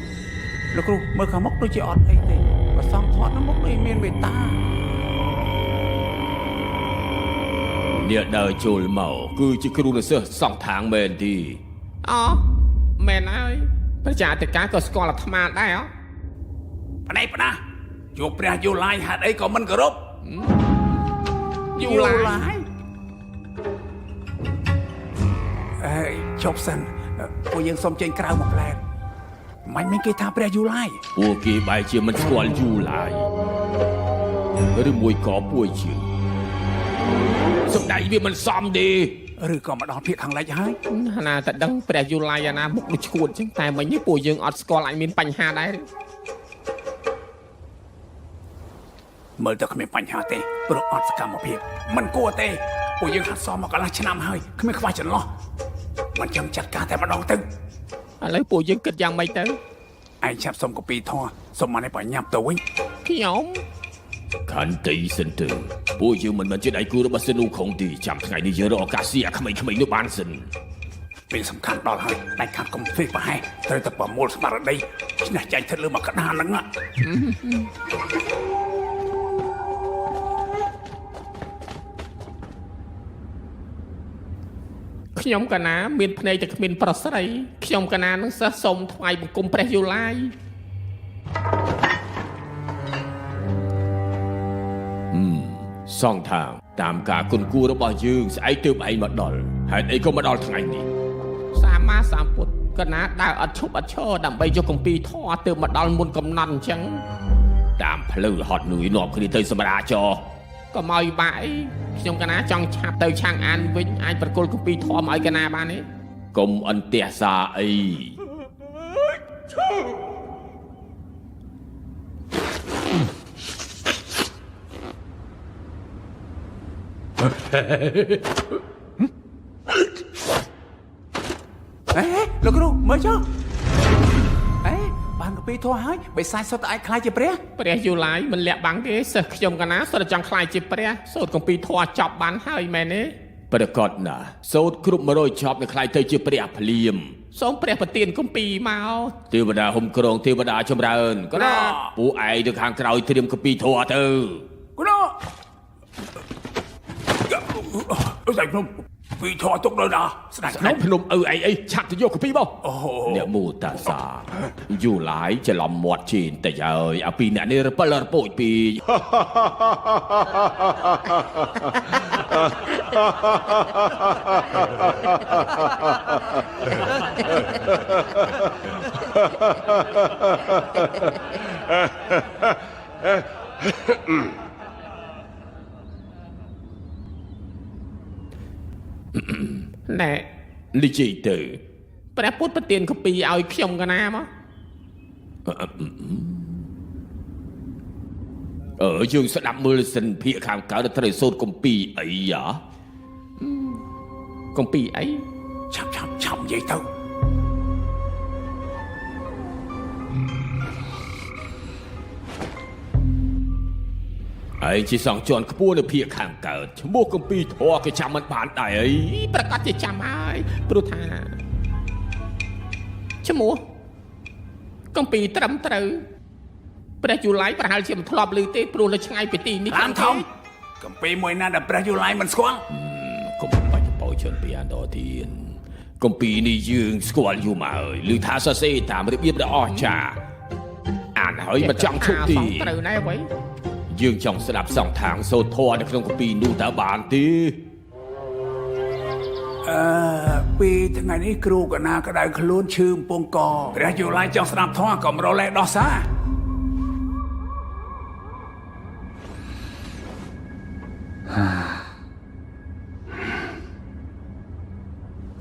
លោកគ្រូមើលខាងមុខដូចជាអត់អីទេបើសងធាត់នៅមុខនេះមានមេត្តា អ្នកដើរចូលមកគឺជាគ្រូនិស្សិតសង្ឃខាងមែនទីអូមែនហើយប្រជាអធិការក៏ស្គាល់អាត្មាដែរហ៎ ផ្នែកផ្ដាជួបព្រះយូឡាយហេតុអីក៏មិនគោរព យូឡាយ អេជប់សិនពួកយើងសុំចេញក្រៅមកលែនមិនមានគេថាព្រះយូឡាយ ពួកគេបែរជាមិនស្គាល់យូឡាយឬមួយក៏ពួកជាសំដីវាមិនសមទេ ឬក៏មកដល់ភាគខាងលិចហើយ ណាតែដឹងព្រះយូឡាយអាណាមុខដូចឈួតចឹងតែមិញនេះពួកយើងអត់ស្គាល់អាចមានបញ្ហាដែរ មើលទៅគ្មានបញ្ហាទេព្រោះអត់សកម្មភាពមិនគួរទេពួកយើងហាត់សមមកកន្លះឆ្នាំហើយគ្មានខ្វះចន្លោះមិនចាំចាត់ការតែម្ដងទៅ ឥឡូវពួកយើងគិតយ៉ាងម៉េចទៅ ឯងចាប់សុំកពីធေါ်សុំមកនេះបញ្ញាប់ទៅវិញ ខ្ញុំ ខាន់ទីសិនទៅពួកយើងមិនមែនជាដៃគូរបស់សិនូខុងទីចាំថ្ងៃនេះយើងរកឱកាសស៊ីអាក្មេងៗនោះបានសិន ពេលសំខាន់ដល់ហើយដៃខាត់កុំហ្វេសប្រហែសត្រូវតែប្រមូលស្មារតីឈ្នះចាញ់ធ្វើលើមកក្តារហ្នឹង ខ្ញុំកណាមានភ្នែកតែគ្មានប្រស្រីខ្ញុំកណានឹងសិស្សសូមថ្វាយបង្គំព្រះយូឡាយសងថាតាមការគុណគួររបស់យើងស្អែកទើបឯងមកដល់ហេតុអីក៏មកដល់ថ្ងៃនេះសម្មាសម្ពុទ្ធកណាដើរអត់ឈប់អត់ឈរដើម្បីយកគម្ពីរធម៌ទើបមកដល់មុនកំណត់អញ្ចឹងតាមផ្លូវហត់នឿយនាំគ្នាទៅសម្រាចរក៏មកយបាក់អីខ្ញុំកណាចង់ឆាប់ទៅឆាំងអានវិញអាចប្រគល់គម្ពីរធម៌ឲ្យកណាបានទេកុំអន្ទះសាអី អេលោកគ្រូមើលចុះអេបានកពីធោះហើយបិសាចសុទ្ធតែអាចខ្លាចជាព្រះ ព្រះយូឡាយមិនលាក់បាំងទេសិស្សខ្ញុំកណាសុទ្ធតែចង់ខ្លាចជាព្រះសូត្រគម្ពីរធម៌ចប់បានហើយមែនទេប្រកាសណាសូត្រគ្រប់100ចប់នឹងខ្លាចទៅជាព្រះភ្លាមសូមព្រះប្រទានគម្ពីរមកទេវតាហុំក្រងទេវតាចម្រើនក៏ណាពួកឯងទៅខាងក្រោយត្រៀមគម្ពីរធម៌ទៅ គូណូស្ដេចភ្នំពីធោះទុកដល់ណាស្ដេច ខ្ញុំភ្នំឪឯងអីឆាប់ទៅយកគម្ពីរមក អូ អ្នកមូតាសាយូឡាយច្រឡំមាត់ជេនតិចហើយអាពីអ្នកនេះរពិលរពោចពី ណែនិយាយទៅព្រះពុទ្ធប្រទានគម្ពីរឲ្យខ្ញុំកណាមកយើងស្ដាប់មើលសិនភាគខាងកើតត្រូវសូត្រគម្ពីរអីយ៉ាគម្ពីរអី ឆាប់និយាយទៅ ឯងជាសង្ឃជាន់ខ្ពស់នៅភាគខាងកើតឈ្មោះគម្ពីរធម៌គេចាំមិនបានដែរអីប្រកាសជាចាំហើយព្រោះថាឈ្មោះគម្ពីរត្រឹមត្រូវព្រះយូឡាយប្រហែលជាមិនធ្លាប់ឮទេព្រោះនៅឆ្ងាយពីទីនេះ តាមធំកំពីមួយណាដែលព្រះយូឡាយមិនស្គាល់ កុំបាច់បោជន់ពីអន្តរធានគម្ពីរនេះយើងស្គាល់យូរមកហើយឮថាសរសេរតាមរបៀបដ៏អស្ចារ្យអានហើយមិនចង់ឈប់ទេត្រូវណែអ្វីយើងចង់ស្ដាប់សង្ឃខាងសូត្រធម៌នៅក្នុងគម្ពីរនោះតើបានទេ ពីថ្ងៃនេះគ្រូកណាក្តៅខ្លួនឈឺកំពង់កព្រះយូឡាយចង់ស្ដាប់ធម៌ក៏មករលែដោះសារ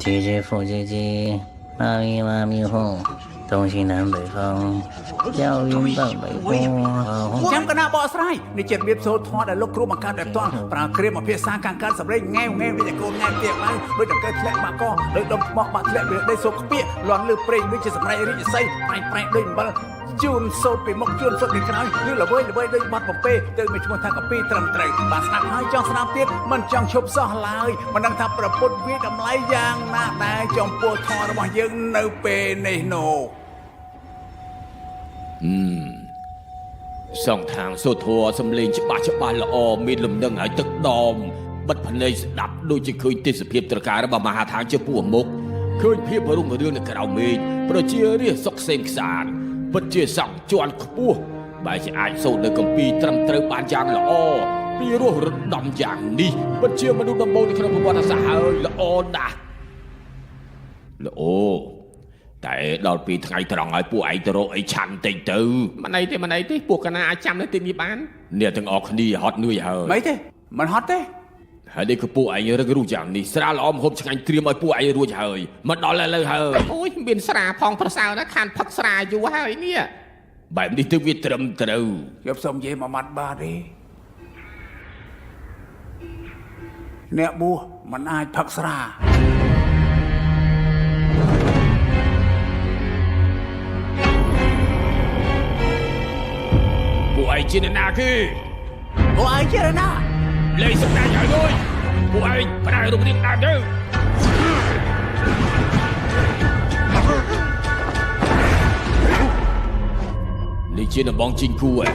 姐姐父姐姐，妈咪妈咪哄，东西南北方，叫云奔北风。 ចាំកណាបកស្រាយនេះជារបៀបសូត្រធម៌ដែលលោកគ្រូបង្កើតតែតន់ប្រើគ្រាមភាសាខាងកើតសម្លេងងែវដូចតែកូនងែវទៀតឡើងដូចតែកើតធ្លាក់បាក់កដូចដុំថ្មបាក់ធ្លាក់វាដីសុកខ្ពៀកលន់លើព្រេងដូចជាសម្រេចរាជសីប្រែដូចអំបិល ជួនសូត្រពីមុខជួនសូត្រពីក្រោយឬល្វើយដូចបាត់បំពេទៅមានឈ្មោះថាកាពីត្រឹមត្រូវបានស្ដាប់ហើយចង់ស្ដាប់ទៀតមិនចង់ឈប់សោះឡើយមិនដឹងថាប្រពុតវាតម្លៃយ៉ាងណាដែរចំពោះធម៌របស់យើងនៅពេលនេះនោះ សងខាងសូធัวសំលេងច្បាស់ល្អមានលំនឹងឲ្យទឹកដមបិទភ្នែកស្ដាប់ដូចជាឃើញទេសភាពត្រការរបស់មហាថាងជាពោះមុខឃើញភាពរុងរឿងនៅក្រៅមេឃប្រជារាស្ត្រសុខសេមខ្សានពិតជាសង្ឃជាន់ខ្ពស់បែរជាអាចសូត្រនៅគម្ពីរត្រឹមត្រូវបានយ៉ាងល្អពីរស់រំដំយ៉ាងនេះពិតជាមនុស្សដំបូងនៅក្នុងប្រវត្តិសាស្ត្រហើយល្អណាស់ល្អតែដល់ពីថ្ងៃត្រង់ឲ្យពួកឯងទៅរកអីឆាន់តិចទៅមិនអីទេពួកកណាអាចចាំនៅទីនេះបានអ្នកទាំងអស់គ្នាហត់នឿយហើយ មិនទេមិនហត់ទេ ហើយនេះគឺពួកឯងរឹករូសយ៉ាងនេះស្រាល្អមហូបឆ្ងាញ់ត្រៀមឲ្យពួកឯងរួចហើយមកដល់ឥឡូវហើយអូយមានស្រាផងប្រសើរណាស់ខានផឹកស្រាយូរហើយនេះបែបនេះទៅវាត្រឹមត្រូវ ខ្ញុំសូមនិយាយមួយម៉ាត់បាទទេអ្នកបួសមិនអាចផឹកស្រា ពួកឯងជាអ្នកណាគឺ ពួកឯងជាណា លេខសម្ដែងឲ្យលុយពួកឯងផ្ដាល់រូបរាងដើមទៅនេះជាដំបងជីងគូឯង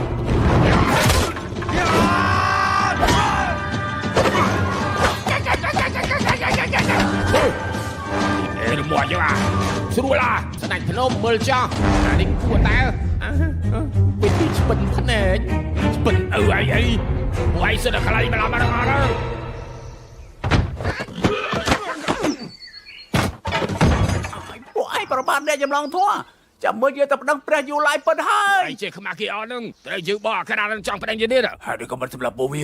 មកយកស្រួលឡាស្ដេចភ្នំមើលចោះអានេះគួរតើវិធីស្ពិនភ្នែកស្ពិនអីពួកឯងសិនតែខ្លាយមកដល់មកដល់ ពួកឯងប្រមាថអ្នកចម្លងធัวចាំមើលយើងទៅប្តឹងព្រះយូឡាយពិតហើយ ឯងជាខ្មាស់គេអស់នឹងត្រូវយើងបោះអាក្រាតនឹងចង់ប្តឹងយើងទៀត ហើយនេះក៏មិនសម្រាប់ពួកវា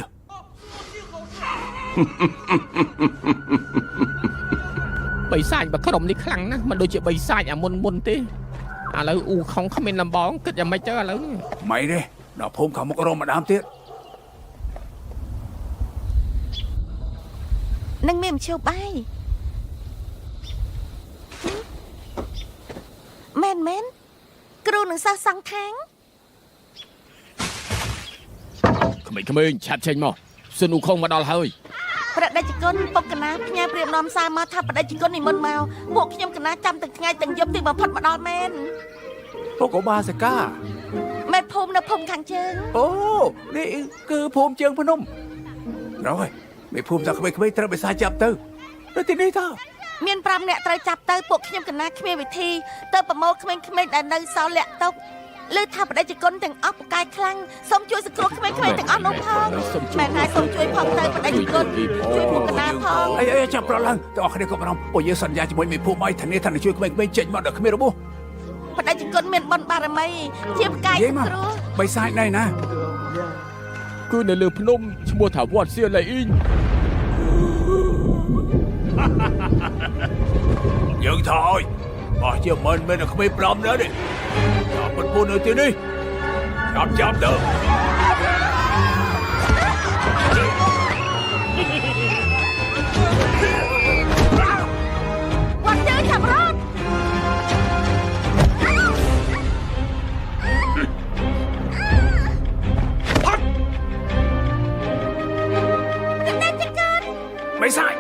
បិសាចបើក្រុមនេះខ្លាំងណាស់មិនដូចជាបិសាចអាមុនទេឥឡូវអ៊ូខំគ្មានលំបងគិតយ៉ាងម៉េចទៅឥឡូវ មិនទេដល់ភូមិខាងមុខរមម្ដងទៀត នឹងមានមជ្ឈបាយមែនគ្រូនឹងសិស្សសង្ខាង ក្មេងៗឆាត់ចេញមកសិនអ៊ូខំមកដល់ហើយ ប្រដេជគុណពុកកណាផ្ញើប្រៀបនាំសារមកថាប្រដេជគុណនិមន្តមកពួកខ្ញុំកណាចាំទាំងថ្ងៃទាំងយប់ទីបំផុតមកដល់មែន ពួកកបាសកា មែនភូមិនៅភូមិខាងជើង អូនេះគឺភូមិជើងភ្នំrồi mấyភូមិថាក្មេងៗត្រូវបិសាចចាប់ទៅនៅទីនេះតើ មាន5នាក់ត្រូវចាប់ទៅពួកខ្ញុំកណាគ្មានវិធីទៅប្រមូលក្មេងៗដែលនៅសល់លាក់ទុកលើថាប្រដេជគុណទាំងអស់ប្រកាយខ្លាំងសូមជួយសង្គ្រោះក្មេងៗទាំងអស់នោះផងមែនហើយសូមជួយផងទៅប្រដេជគុណជួយពួកកណាផង អីចាប់ប្រឡើងទាំងអស់គ្នាក៏បារម្ភពួកយើងសន្យាជាមួយមេភូមិឲ្យធានាថានឹងជួយក្មេងៗចេញមកដល់គ្មានរបួស ប្រដេជគុណមានបុណ្យបារមីជាប្រកាយសង្គ្រោះ បិសាចណៃណា គឺនៅលើភ្នំឈ្មោះថាវត្តសៀលៃអ៊ីង យើងថាអើយបោះជាមិនមែនក្មេង5nữaនេះចាប់ប៉ុនពូននៅទីនេះចាប់ទៅ វត្តជើងចាប់រត់ បិសាច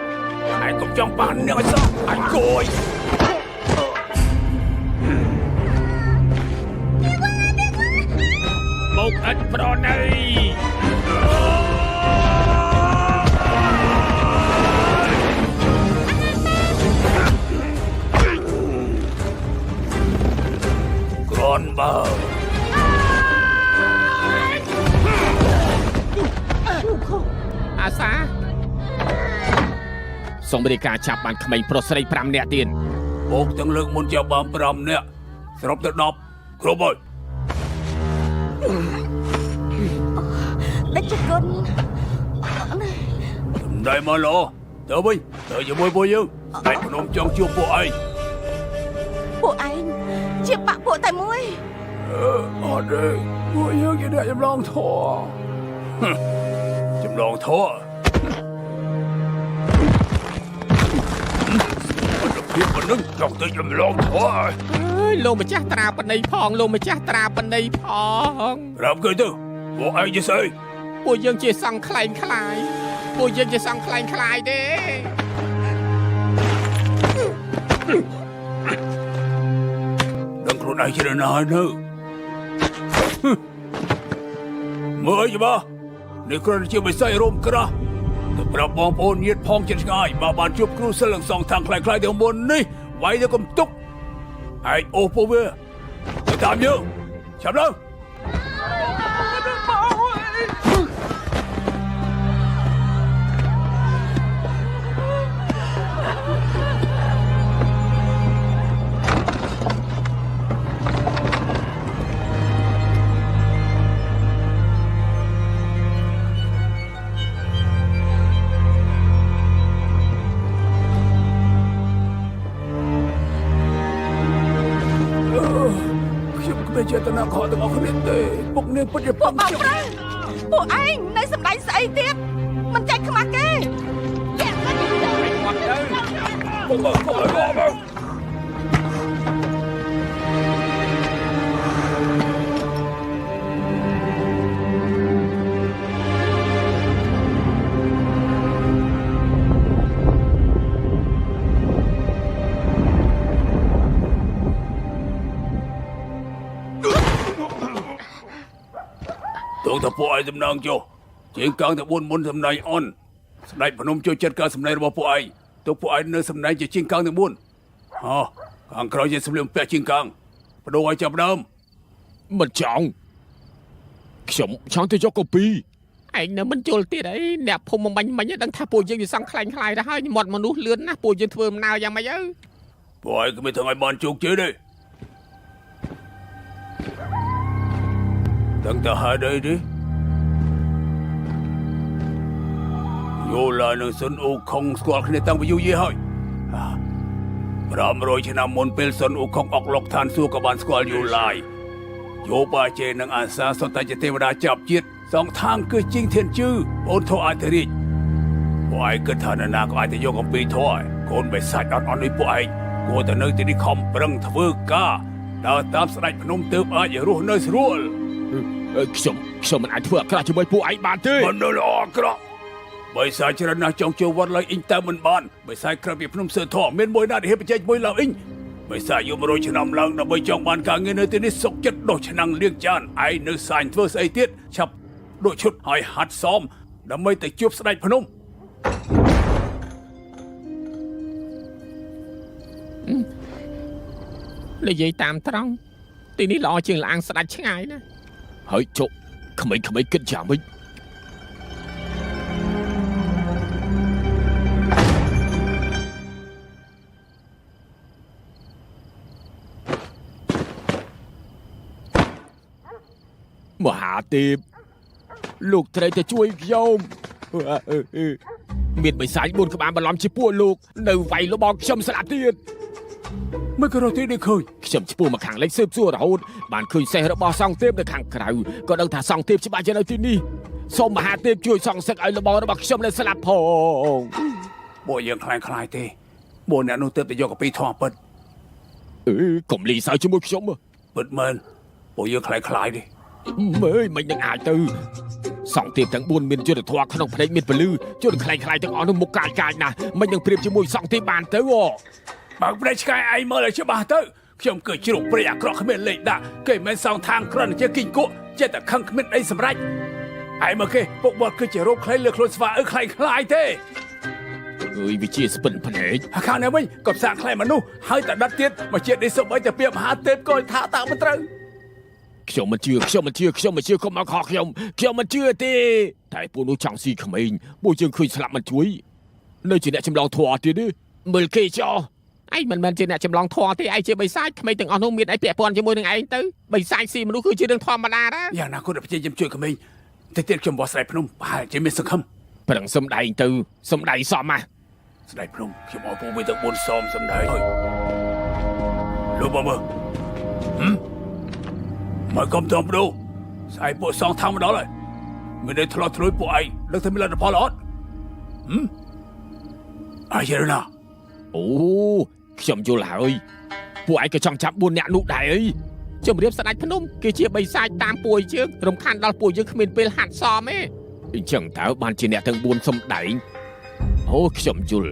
ឯងកុំចង់បានអ្នកឲ្យសោះអញគួយ មកឥតប្រណី ក្រនបើ អាសាសូមបរិការចាប់បានក្មេងប្រុសស្រី5នាក់ទៀត បោកទាំងលើកមុនចាប់បាន5នាក់សរុបទៅ10គ្រប់ហើយ ដេជគុណ đây mà loទៅវិញទៅជាមួយពួកយើងតែភ្នំចង់ជួបពួកឯង ពួកឯងជាបាក់ពួកតែមួយ អត់ទេពួកយើងជាអ្នកចម្លងធေါ်ចម្លងធေါ်អត់ភាពប៉ុណ្ណឹងចង់ទៅចម្លងធေါ် យលោកម្ចាស់ត្រាបណីផងលោកម្ចាស់ត្រាបណីផង รับเกินตัวบอกไอ้จะใส่ ពួកយើងជាសង្ឃខ្លែងខ្លាយពួកយើងជាសង្ឃខ្លែងខ្លាយទេ ดังครูนายจะนานเนอะเมื่อไงบ้าในกรณีจะไม่ใส่ร่มกระแต่ปรับมองโอนเยียดพองจะง่ายมาบานจุบครูเสลังสองทางคลายๆเดี๋ยวบนนี่ไว้เดี๋ยวกำตุกไอโอโปเวอร์จะตามเยอะฉับเลย ខ្ញុំគ្មានចេតនាខកទាំងអស់គ្នាទេពុកនាងពិតជាបងខ្ញុំ ពួកឯងនៅសម្ដែងស្អីទៀតមិនចេះខ្មាស់គេចាក់មិនទៅ ពុកមក តើពួកឯងតំណងចុះជាងកងត4មុនសំណៃអនសម្ដេចភ្នំជួយចិត្តការសម្ដែងរបស់ពួកឯងទុកពួកឯងនៅសម្ដែងជាជាងកងទាំង4ហ៎ខាងក្រោយជាសម្លៀកបំពាក់ជាងកងបដូរឲ្យចាប់ដើម មិនចង់ខ្ញុំចង់ទៅយកកូពីឯងនៅមិនជល់ទៀតអីអ្នកភូមិមិញដឹងថាពួកយើងជាសង្ឃខ្លែងខ្លាយទៅហើយមាត់មនុស្សលឿនណាស់ពួកយើងធ្វើដំណើរយ៉ាងម៉េចទៅ ពួកឯងគ្មានធ្វើឲ្យបានជោគជ័យទេដឹងតែហេតុអីទេយូឡានឹងសុនអ៊ូខុងស្គាល់គ្នាតាំងពីយូរយារហើយ500ឆ្នាំមុនពេលសុនអ៊ូខុងអុកឡុកឋានសួគ៌ក៏បានស្គាល់យូឡាយយោបាជេនិងអាសាសុទ្ធតែជាទេវតាចាប់ជាតិសងທາງគឺជីងធានជឺអូនធោអាធិរិជពួកឯងគិតថានរណាក៏អាចទៅយកអំពីធោហើយកូនបិសាចអត់នេះពួកឯងគួរតែនៅទីនេះខំប្រឹងធ្វើការដើរតាមស្ដេចភ្នំទើបអាចរស់នៅស្រួល ខ្ញុំមិនអាចធ្វើអាក្រក់ជាមួយពួកឯងបានទេ មិននៅល្អអាក្រក់បិសាចច្រើនណាស់ចង់ចូលវត្តឡើយអ៊ីងតែមិនបានបិសាចក្រៅពីភ្នំសើធមានមួយណាដែលហ៊ានប្រជែងជាមួយឡើយអ៊ីងបិសាចយក100ឆ្នាំឡើងដើម្បីចង់បានការងារនៅទីនេះសុកចិត្តដុសឆ្នាំងលាងចានឯងនៅសាញធ្វើស្អីទៀតឆាប់ដូចឈុតឲ្យហាត់សមដើម្បីទៅជួបស្ដេចភ្នំ និយាយតាមត្រង់ទីនេះល្អជាងលាងស្ដាច់ឆ្ងាយណាស់ហើយចុកក្មេងៗគិតយ៉ាងម៉េចមហាទេពលោកត្រូវតែជួយខ្ញុំមានបិសាច4ក្បាលបន្លំជាពួកលោកនៅវាយរបស់ខ្ញុំស្លាប់ទៀត មិនក៏រត់ទីនេះឃើញ ខ្ញុំឈ្មោះមកខាងលិចស៊ើបសួររហូតបានឃើញសេះរបស់សង្ឃទេពនៅខាងក្រៅក៏ដឹងថាសង្ឃទេពច្បាស់ជានៅទីនេះសូមមហាទេពជួយសង្ឃសឹកឲ្យរបស់ខ្ញុំនៅស្លាប់ផង ពួកយើងខ្លាយទេពួកអ្នកនោះទើបតែយកកពីធေါ်ពិត កុំលីសើជាមួយខ្ញុំ ពិតមែនពួកយើងខ្លាយទេ មើលមិននឹងអាចទៅសង្ឃទេពទាំង4មានយុទ្ធធម៌ក្នុងភ្នែកមានពលឺជនខ្លាយទាំងអស់នោះមុខកាយណាស់មិននឹងប្រៀបជាមួយសង្ឃទេពបានទៅ បើព្រៃឆ្កែឯងមើលឲ្យច្បាស់ទៅខ្ញុំគឺជ្រុកព្រៃអាក្រក់គ្មានលេខដាក់គេមិនសងທາງគ្រាន់តែជាគីងគក់ចេះតែខឹងគ្មានអីសម្រេចឯងមើលគេពុកវត្តគឺជារោគខ្លីលើខ្លួនស្វាអើខ្លាយទេ វិជាស្ពិនភ្នែក ខាងនេះវិញក៏ផ្សាកខ្លែមនុស្សហើយតែដិតទៀតមកជាតិនេះសូម្បីតែពាក្យមហាទេពក៏ថាតាមិនត្រូវ ខ្ញុំមិនជឿកុំមកខកខ្ញុំមិនជឿទេតែពួកនោះចង់ស៊ីក្មេងពួកយើងឃើញស្លាប់មិនជួយនៅជាអ្នកចម្លងធွာទៀតទេមើលគេចោះឯងមិនមែនជាអ្នកចម្លងធွာទេឯងជាបិសាចក្មេងទាំងអស់នោះមានអីពាក់ព័ន្ធជាមួយនឹងឯងទៅបិសាចស៊ីមនុស្សគឺជារឿងធម្មតាដែរ យ៉ាងណាក៏ព្យាយាមជួយក្មេងតែទៀតខ្ញុំបោះស្ដាយភ្នំប្រហែលជាមានសង្ឃឹម ប្រឹងសំដែងទៅសំដែងសមណាស់ ស្ដាយភ្នំខ្ញុំឲ្យពួកវាទាំង4សមសំដែងហើយលោកមើលមកកំតំប្រូស្អីពួកសងធម្មតាហើយមានតែធ្លាប់ធ្លុយពួកឯងដឹងថាមានលទ្ធផលអត់អាយរណា អូខ្ញុំយល់ហើយព ពួកឯងក៏ចង់ចាប់4នាក់នោះដែរអីជំរាបស្ដេចភ្នំគេជាបិសាចតាមពួកយើងរំខានដល់ពួកយើងគ្មានពេលហាត់សមទេអញ្ចឹងតើបានជាអ្នកទាំង4សំដែងអូខ្ញុំយល់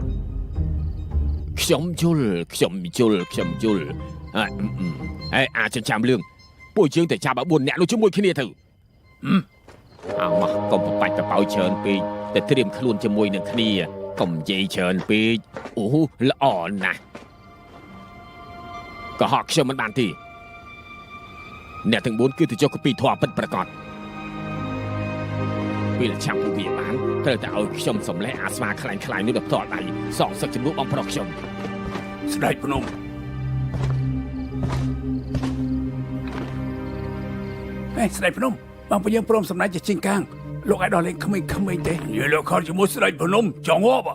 អាចចាំលឿងពួកយើងតែចាប់4នាក់នោះជាមួយគ្នាទៅអើមកកុំប្របាច់ប្រប៉ោច្រើនពេកតែត្រៀមខ្លួនជាមួយនឹងគ្នាកុំនិយាយច្រើនពេកអូល្អណាស់ក៏ហកខ្ញុំមិនបានទេអ្នកទាំង4គឺទៅចុះកពីធွာពិតប្រកបពេលចាំពួកវាបានត្រូវតែឲ្យខ្ញុំសម្លេះអាស្មាខ្លាញ់នេះដល់ផ្ទាល់ដៃសងសឹកជំនួសបងប្រុសខ្ញុំស្ដេចភ្នំស្ដេចភ្នំបងប្អូនយើងព្រមសម្ដេចជាជាងកាងលោកឲ្យដល់លេងក្មេងៗទេនិយាយលោកខនជាមួយស្ដេចភ្នំចង់ងាប់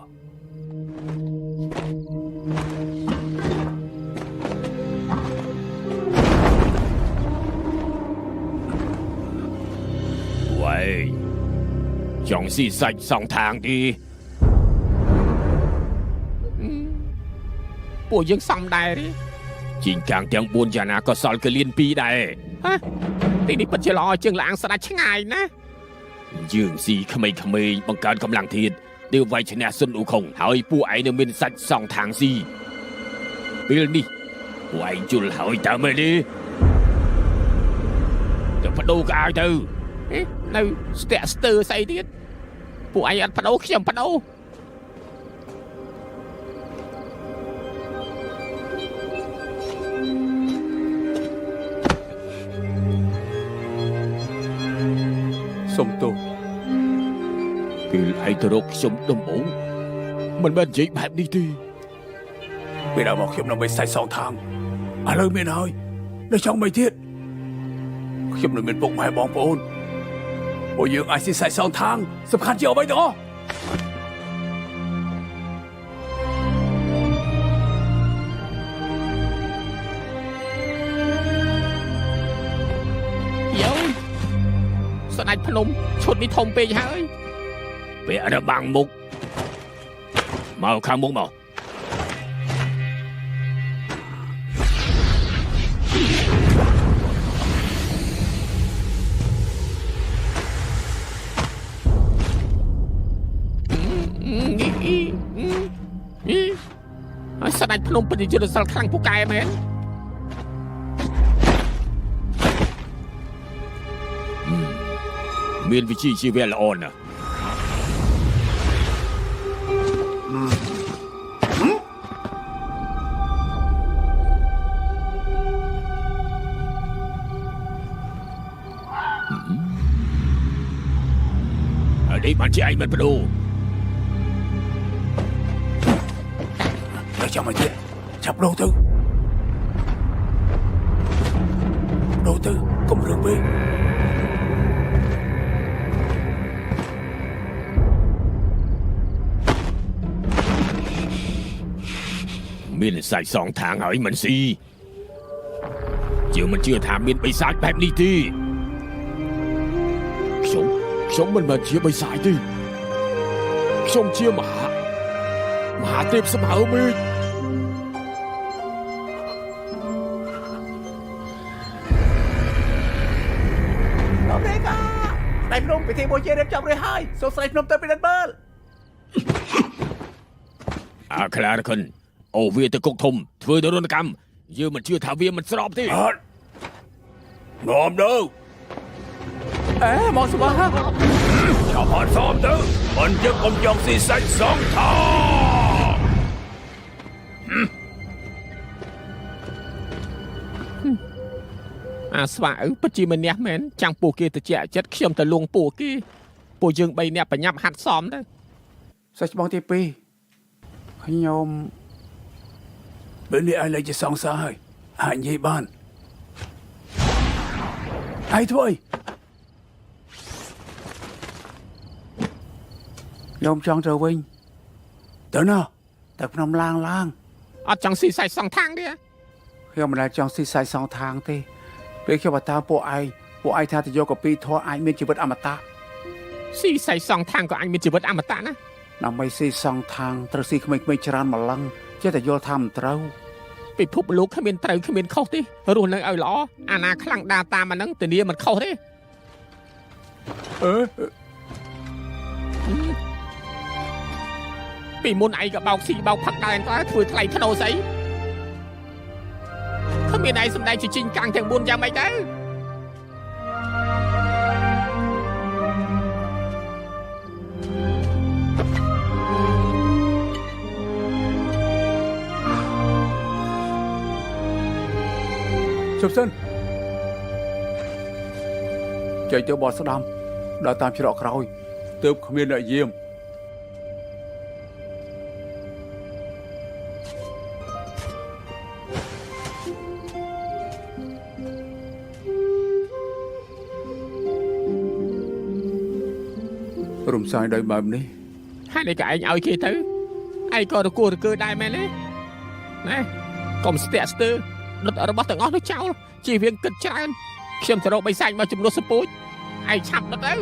ចង់ស៊ីសាច់សងທາງទីពួកយើងសំដែរជីងកាំងទាំង4យ៉ាងណាក៏សល់កលៀន2ដែរហ៎ទីនេះពិតជាល្អជាងលាងស្ដាច់ឆ្ងាយណាយើងស៊ីក្មេងៗបង្កើនកម្លាំងធាតុដែលវាយឈ្នះស៊ុនអ៊ូខុងហើយពួកឯងនៅមានសាច់សងທາງស៊ីពេលនេះពួកឯងជល់ហើយតើមែនទេទៅបដូរក៏ឲ្យទៅនៅស្ទាក់ស្ទើរស្អីទៀតពួកឯងអត់បដូរខ្ញុំបដូរសុំទោសពេលឯងទៅរកខ្ញុំដំបូងមិនមែននិយាយបែបនេះទេពេលដល់មកខ្ញុំនៅមិនសាច់សងທາງឥឡូវមានហើយនៅចង់មិនទៀតខ្ញុំនៅមានពុកម៉ែបងប្អូនពួកយើងអាចស៊ីសាច់សងທາងសំខាន់ជាអ្វីទាំងអស់ស្ដេចភ្នំឈុតនេះធំពេកហើយពេលរបាំងមុខមកខាងមុខមកស្ដេចភ្នំពិតជាយុទ្ធសាស្ត្រខ្លាំងពូកែមែនមានវិជ្ជាជីវៈល្អណាស់អីបានជាឯងមិនបដូរតែចាំមកទៀតចាប់ដូរទៅកុំរឿងពេកមានសាច់សងທາງហើយមិនស៊ីយើងមិនជឿថាមានបិសាចបែបនេះទេខ្ញុំមិនមែនជាបិសាចទេខ្ញុំជាមហាទេពស្មៅមេឃលោកទេកាស្ដេចភ្នំពិធីបូជារៀបចំរួចហើយសូមស្ដេចភ្នំទៅពិនិត្យមើលអាខ្លារគុនអូវាទៅគុកធំធ្វើទរណកម្មយើងមិនជឿថាវាមិនស្របទេអត់នាំទៅមកស្វាចាប់អត់សមទៅមិនយើងកុំយកស៊ីសាច់សងថោអាស្វាឪពិតជាម្នាក់មែនចាំងពួកគេទៅជាចិត្តខ្ញុំទៅលួងពួកគេពួកយើង3នាក់បញ្ញាប់ហាត់សមទៅសាច់ច្បងទី2ខ្ញុំពេលនេះឲ្យលេខជាសងសាហើយអាចនិយាយបានហើយធ្វើខ្ញុំចង់ទៅវិញទៅណាតែភ្នំឡាងអត់ចង់ស៊ីសាច់សងທາງទេខ្ញុំមិនដែលចង់ស៊ីសាច់សងທາງទេពេលខ្ញុំបតាពួកឯងថាទៅយកកពីធေါ်អាចមានជីវិតអមតៈស៊ីសាច់សងທາងក៏អាចមានជីវិតអមតៈណាដើម្បីស៊ីសងທາງត្រូវស៊ីក្មេងៗច្រើនម្លឹងចេះតែយល់ថាមិនត្រូវ ពិភពលោកគ្មានត្រូវគ្មានខុសទេរស់នៅឲ្យល្អអាណាខ្លាំងដាតាមអាហ្នឹងធានាមិនខុសទេពីមុនឯងក៏បោកស៊ីបោកផឹកដែរក៏ធ្វើថ្លៃធ្នូស្អីគ្មានឯងសម្ដែងជាជីងកាំងទាំង4យ៉ាងម៉េចដែរជប់សិនចែកទៅបត់ស្ដាំដល់តាមច្រកក្រោយទើបគ្មានអ្នកយាមរំសាយដោយបែបនេះហើយនេះក៏ឯងឲ្យគេទៅឯងក៏រគួររកើដែរមែនទេណាកុំស្ទាក់ស្ទើរដុតរបស់ទាំងអស់នោះចោលជៀសវាងគិតច្រើនខ្ញុំទៅរកបិសាចមកជំនួសសពូចឯងឆាប់ដុតទៅ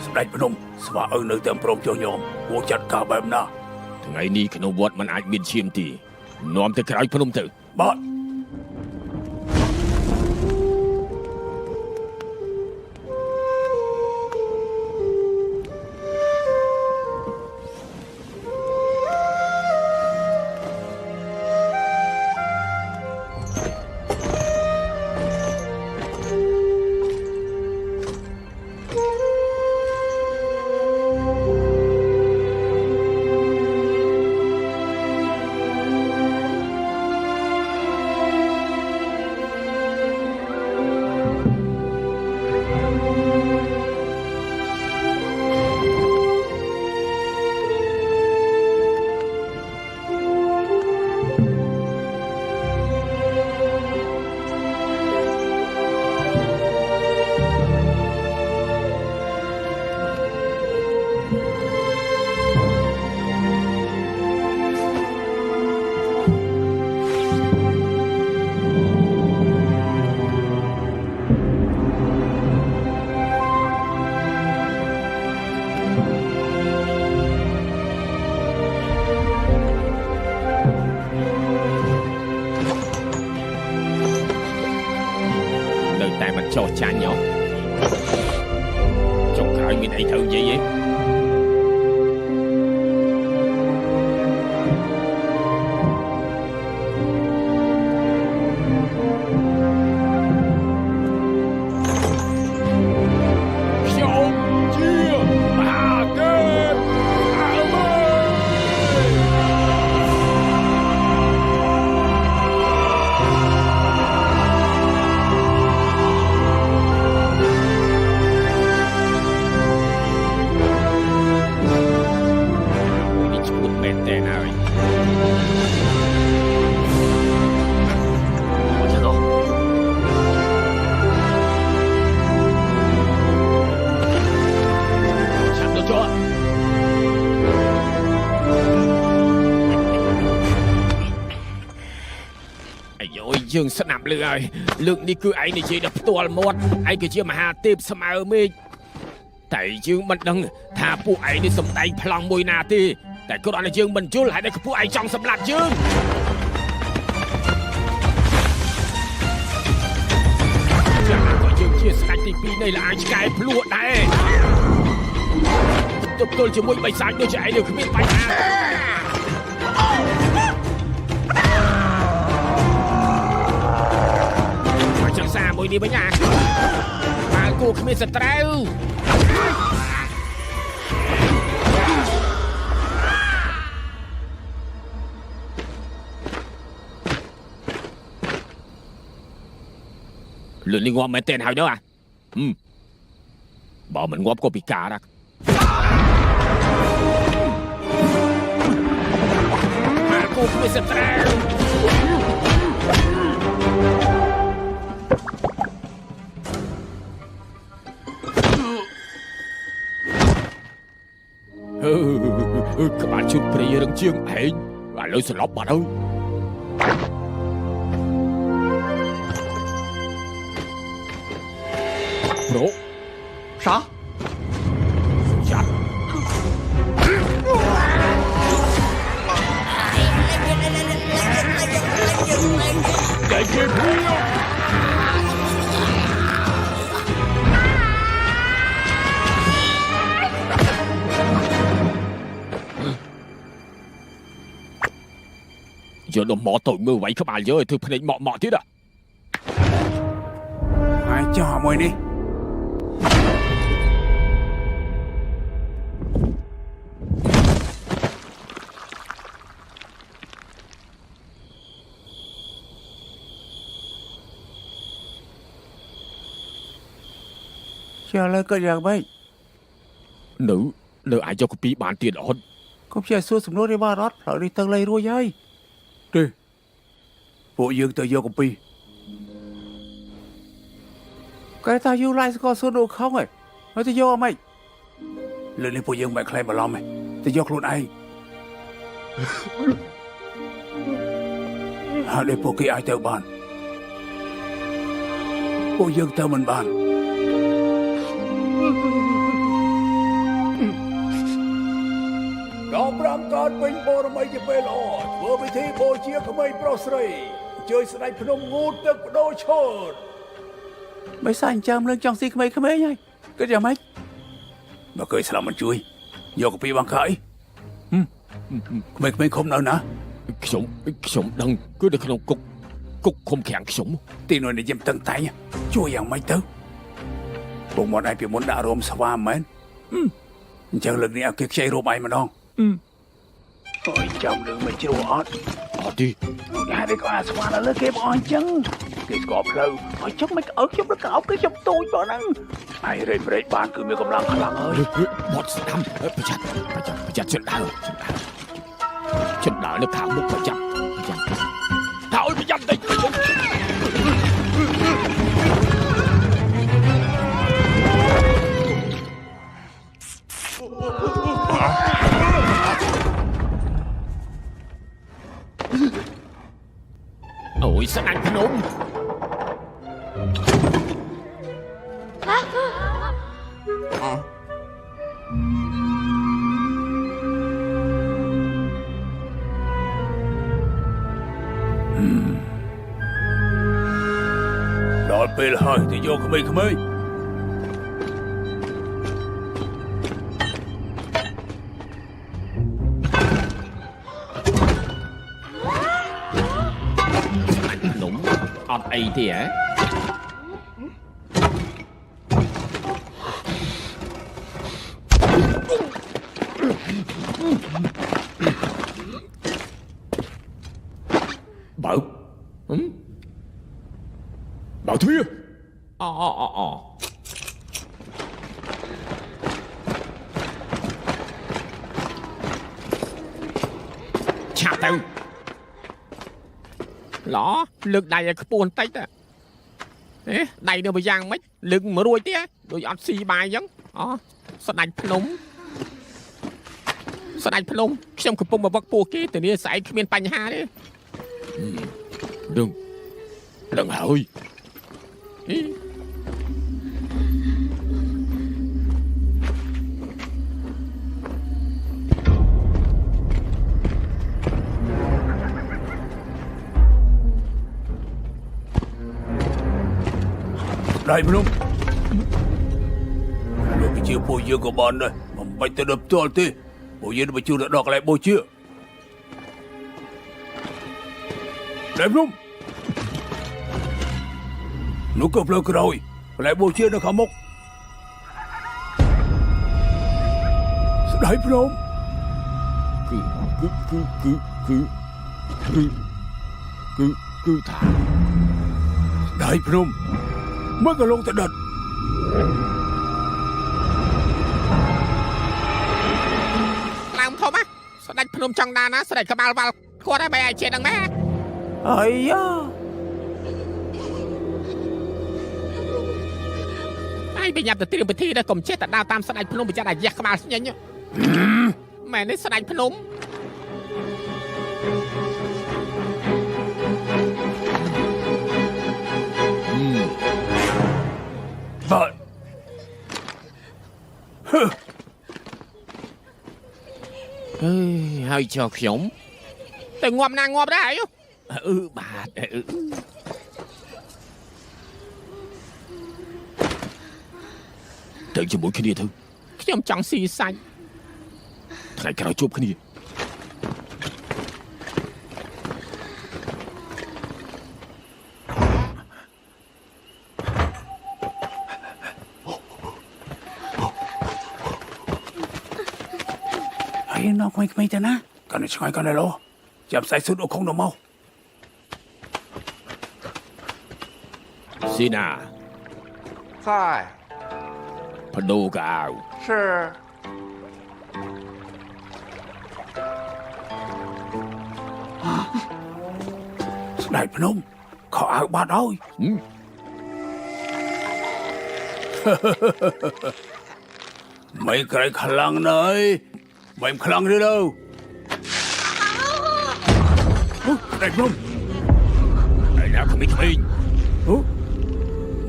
សម្ដេចភ្នំស្វាឪនៅតែព្រមចុះញោមគួរចាត់ការបែបណាថ្ងៃនេះក្នុងវត្តมันអាចមានឈាមទេនាំទៅក្រោយភ្នំទៅបាទចោះចាញ់ហ៎ចុងក្រោយមានអីត្រូវនិយាយទេយើងស្ដាប់លើហើយលើកនេះគឺឯងនិយាយដល់ផ្ទាល់មាត់ឯងគឺជាមហាទេពស្មើមេឃតែយើងមិនដឹងថាពួកឯងនេះសំដែងប្លង់មួយណាទេតែគ្រាន់តែយើងមិនយល់ហើយដែលពួកឯងចង់សម្លាប់យើងចាំក៏យើងជាស្ដេចទី2នៃលាឆ្កែភ្លួដែរទប់ទល់ជាមួយបិសាចដូចជាឯងនឹងគ្មានបញ្ហាមួយនេះវិញណាបាល់គូគ្មានសត្រូវលឿននេះងាប់មែនទេហើយដល់បើមិនងាប់ក៏ពិការដែរបាល់គូគ្មានសត្រូវក្បាលជូតព្រាយរឹងជាងឯងឥឡូវស្លាប់បាត់ហើយប្រូសាចាត់ យកដុំមកតូចមើលໄວក្បាលយើធ្វើភ្នែកម៉ក់ៗទៀត Ai cho mày đi. Chờ lời cơn giặc bay. Nữ ai cho cô bí bán tiền ổn. Không chờ xua sủng nốt đi ba rót, rồi đi tầng lây ruôi dây. Đi. Bộ dương tự vô cô bí. Cái ta yêu lại có số đồ không ấy. Nói tôi vô mày. Lên đi bộ dương mày khai mà lo mày. Tôi vô luôn ai. Hãy để bộ kỳ ai tớ bàn. Bộ dương tớ mình bàn. Đó bram con bình bồ ra mày cho bê lọ. Vừa bị thi bồ chia của mày pro srei. Chơi sẵn anh phnom ngút tức đô chôn. Mày sao anh chăm lên trong si khmei khmei nhai. Cái gì mày? Mà cười sao mình chui. Vô cái pi bằng khởi. Khmei không nào nè. Sống đừng cứ được không cục không kháng sống. Tí nói này dìm tầng tay nha. Chui dạng mày tớ. Bộ món ai bị muốn đã rôm sao vào mến. Chẳng lực này kiệt chạy rôm ai mà đong. Ôi chồng đừng mày chưa ọt. Đi. Hai đứa có à sao là lấy kẹp oi chân. Cái gọp lâu. Ôi chắc mấy ở trong nó cảo cái trong tôi bỏ năng. Ai rên rên bàn cứ mấy công lăng khả lăng ơi. Bọt sẽ đâm. Phải chặt chân đảo. Chân đảo nó thảo bụng phải chặt. Thảo ơi phải chặt đi. Ôi sao anh Phnom. Đọt bê là hơi thì vô khmei khmei. Ọt ấy thì á. Bảo. Bảo Thúy. Chào tao. Ló, lực đầy cái buồn tách á. Ê, đầy được một giang mấy, lực mở đuôi tía, đuôi ọt xì bài giống. Sao đánh Phnom. Sao đánh Phnom, trong cái bông mà bọc bùa kia, từ nãy xảy cái miền Pành Hà đấy. Đừng hỏi. Đây Phnom. Lúc cái chiếc bộ dương của bọn đây. Mà bạch ta đập to tí. Bộ dương nó chưa đã đọc lại bộ chưa. Đây Phnom. Nó cập lên cái rồi. Lại bộ chưa nó không mốc. Đây Phnom. Cứ thả. Đây Phnom. Mới cả lông ta đật. Làm không á. Sao đánh Phnom trong đàn á. Sao đánh cả bao vào. Qua đây mày chết đằng mẹ. Ây da. Ai bị nhập từ tiền bị thi đây. Cùng chết tại đào tam. Sao đánh Phnom bị chết là giặc cả bao nhanh nhá. Mẹ nói sao đánh Phnom. Vợ. Hơi cho khổng. Tôi ngọm nàng ngọm đấy. Bà. Đợi cho mỗi cái đi thôi.ខ្ញុំចង់ស៊ីសាច់ថ្ងៃក្រោយជួបគ្នា nó quay mấy tên á con này xoay con này lo chậm sai sút ô không đâu mau ស៊ីណា 在， បដូរកៅអៅ 是 ស្ដេចភ្នំខោអាវបាត់ហើយ mấy cái khả năng này mấy khả năng đi đâu đại không đây là không biết mình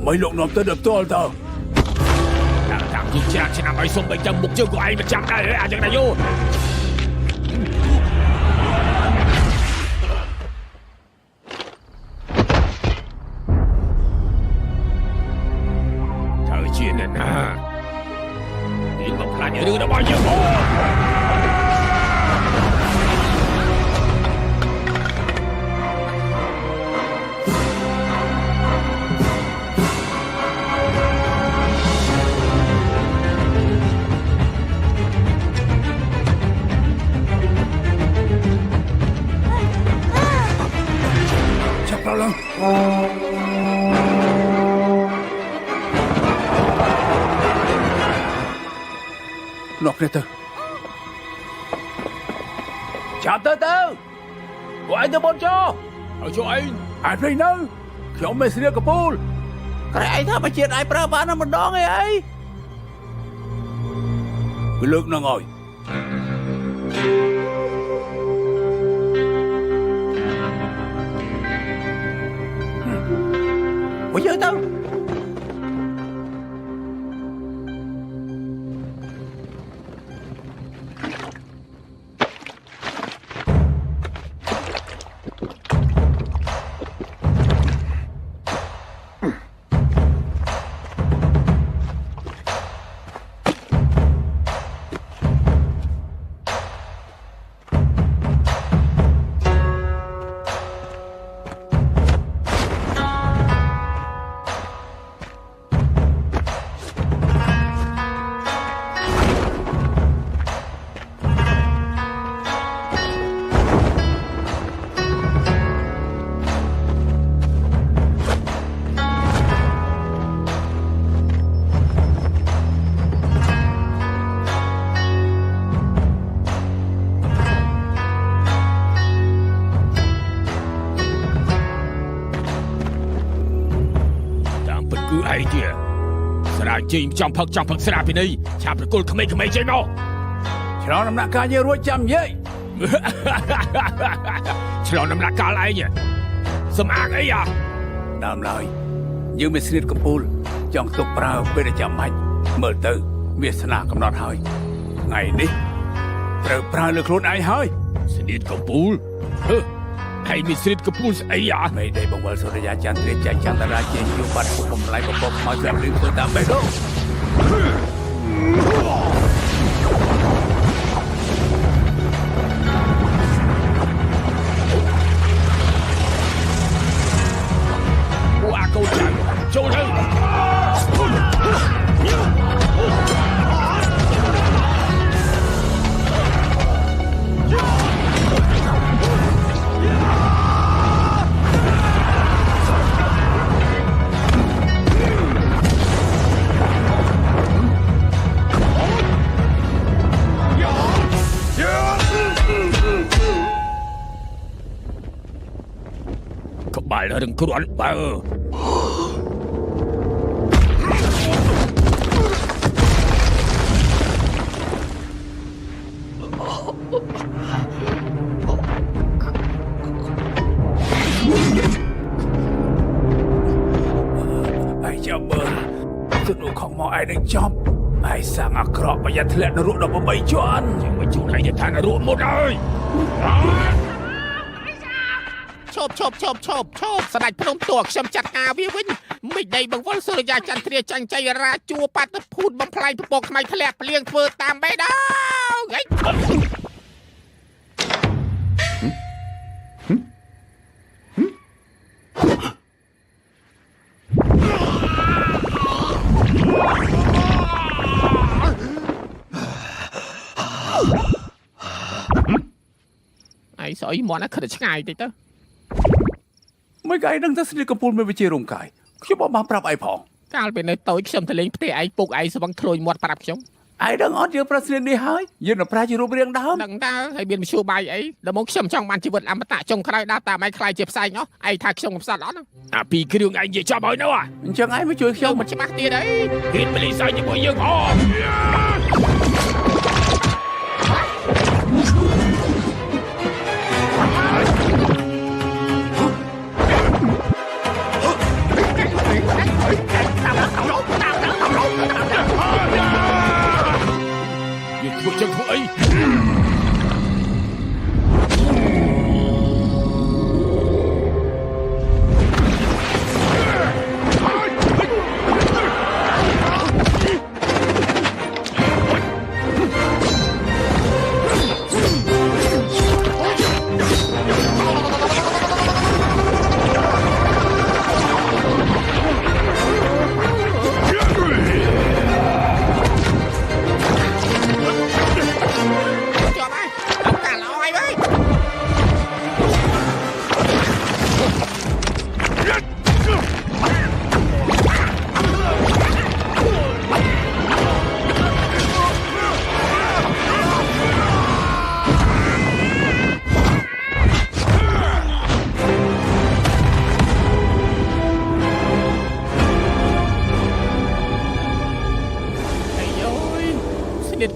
mấy lộn nằm tới đập to tao thằng gì cha sẽ nằm ở xung quanh chân một chân của anh mà chạm đây à chân này vô thời chuyện này nè những bậc là nhớ đưa đã bao nhiêu chắc bao lâu lọt ra từ chạm tới từ của anh tôi bôn cho ở chỗ anh ai phải nữa khi ông Messi của Paul cái anh thà mà chết ai pra bán nó mình đó ngay ấy cái lượng nó ngồi bây giờ tao ai chứ sao chim trong phật sao bên đây chạm được cô không mấy chơi mau cho nó nằm cá như ruồi chăm vậy cho nó nằm cá lại nhỉ sớm ăn ấy à nằm lại nhưng mình xin công phu trong tục prao bên chăm mạnh mở từ việc sanh cầm nón hơi ngày đi từ prao lực luôn ai hơi xin công phu hay mình xin công phu ấy à mấy đây bông bờ sôi ra chăn tuyết chạy chăn ta ra trên chiếu bắt củaผมlại củaผมmọi chuyện liên quan tới đâu qua câu chuyện châu thư bài là đừng có đoán bà ai chào bờ tôi đủ không mò ai đánh chom ai sang ác rọ và giặt lẹ nó ruộng đâu mà bay cho ăn nhưng mà chú này thì thằng nó ruộng một đờiឈប់ស្ដេចភ្នំតួខ្ញុំចាត់ការវាវិញមិនដីបង្វល់សុរិយាចន្ទ្រាចាញ់ចៃរាជួបាត់ភូតបំផ្លាញពពកខ្មៅធ្លាក់ភ្លៀងធ្វើតាមបេះដូង ស្អីមកណាខិតឆ្ងាយតិចទៅ មិនក៏ឯងដឹងថាស្នេហ៍កំពូលមានវិជារំកាយខ្ញុំអត់បានប្រាប់ឯងផង កាលពេលនៅតូចខ្ញុំទៅលេងផ្ទះឯងពុកឯងស្វឹងធ្លួយមាត់ប្រាប់ខ្ញុំ ឯងដឹងអត់យើងប្រស្នេហ៍នេះហើយយើងនឹងប្រាជារូបរាងដើម ដឹងតើហើយមានមធ្យោបាយអីដល់មកខ្ញុំចង់បានជីវិតអមតៈចុងក្រោយដល់តាមឯងខ្លាយជាផ្សែងអស់ឯងថាខ្ញុំកំសត់អត់អាពីគ្រឿងឯងនិយាយចាប់ហើយនោះ អញ្ចឹងឯងមកជួយខ្ញុំ មិនច្បាស់ទៀតអីហ៊ានបលិស័យជាមួយយើងអត់ Một chân thôi.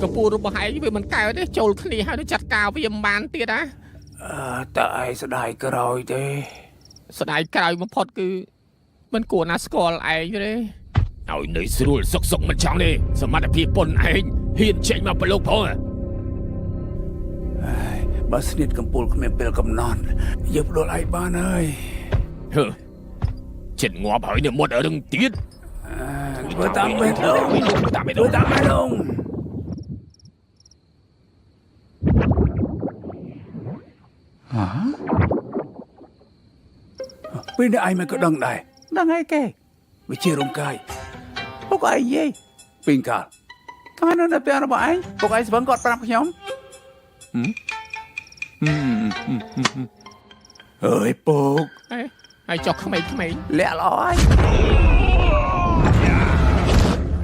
កំពូលរបស់ឯងវាមិនកើតទេចូលគ្នាហើយទៅចាត់ការវាមិនបានទៀតណា តើឯងស្ដាយក្រោយទេ ស្ដាយក្រោយបំផុតគឺមិនគួរណាស្គាល់ឯងទេឲ្យនៅស្រួលសុកសុកមិនចង់ទេសមត្ថភាពប៉ុនឯងហ៊ានចេញមកប្រឡូកផង បើស្នេហ៍កំពូលគ្មានពេលកំណត់យើងផ្ដួលឯងបានហើយ ចិត្តងាប់ហើយនៅមុតរឹងទៀត ធ្វើតាមបេះដូងតាមបេះដូងពេលនេះឯងមិនក៏ដឹងដែរដឹងហើយគេវិជារំកាយពុកឯងយាយពីងកាលកាលនៅនៅផ្ទះរបស់ឯងពុកឯងស្វឹងគាត់ប្រាប់ខ្ញុំអើយពុក ហើយចុះក្មេងៗ លាក់ល្អហើយ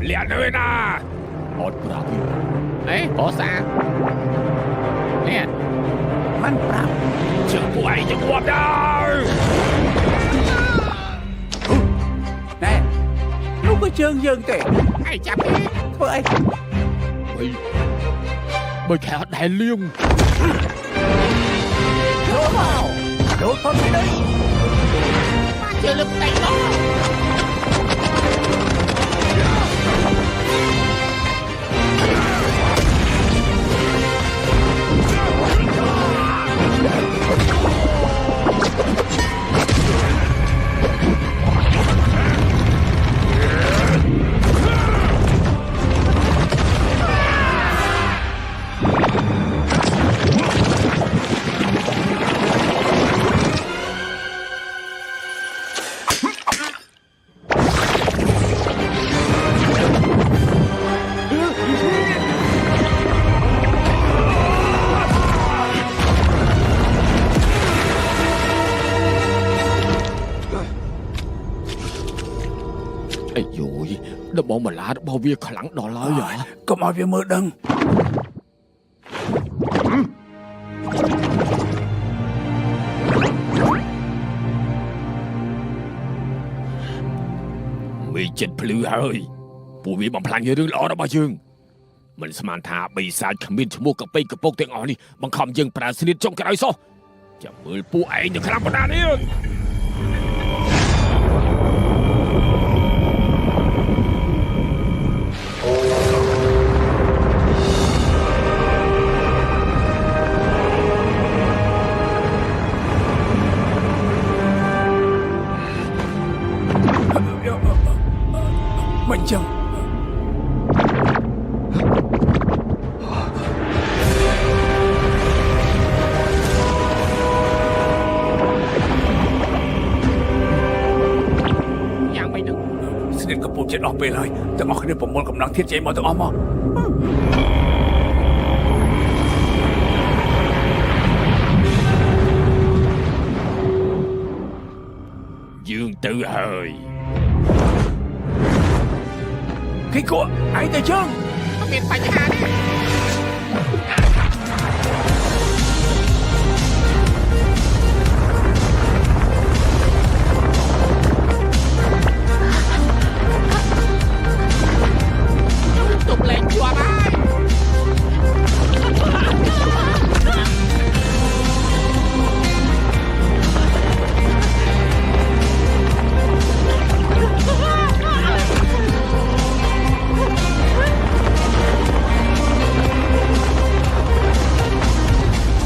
លាក់ទៅណាអត់ប្រាប់អេបោសានេះ មិនប្រាប់ ជើងពួកឯងจะងាប់ដែរ ណែលោកក៏ជើងយើងទេ ឯងចាប់ទេ ធ្វើអី បើខែអត់ដែលលៀង ចូលមកចូលផុតពីនេះ បានជើងលើកតែមក ដល់បងបន្លារបស់វាខ្លាំងដល់ហើយហ៎ កុំឲ្យវាមើលដឹង មីចិត្តភ្លឺហើយពួកវាបំផ្លាញរឿងល្អរបស់យើងមិនស្មានថាបិសាចគ្មានឈ្មោះកប៉ីកពុកទាំងអស់នេះបង្ខំយើងប្រើស្នៀតចុងក្រោយសោះចាំមើលពួកឯងទៅខ្លាំងប៉ុណ្ណានេះ មិនចឹងយ៉ាងមិនដឹង ស្នេហ៍កំពុងចិត្តអស់ពេលហើយទាំងអស់គ្នាប្រមូលកម្លាំងធាតុចេញមកទាំងអស់មក អ ហើយ គេគួរឯងទៅជើង មានបញ្ហាទេ tục lên chùa bay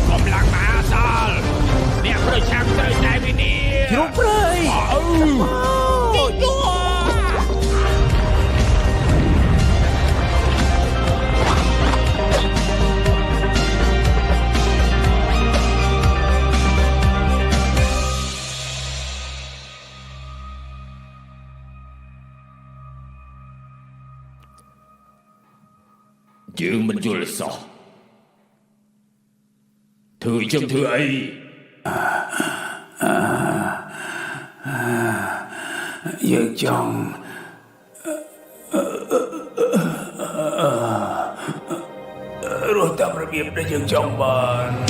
Không lặng mà sao Nè rồi sang tới đây với nè Chúc ơi Chuyện mình vô là sao Thưa chân thưa ấy Vợ chồng Rồi tập ra biệt để vợ chồng bạn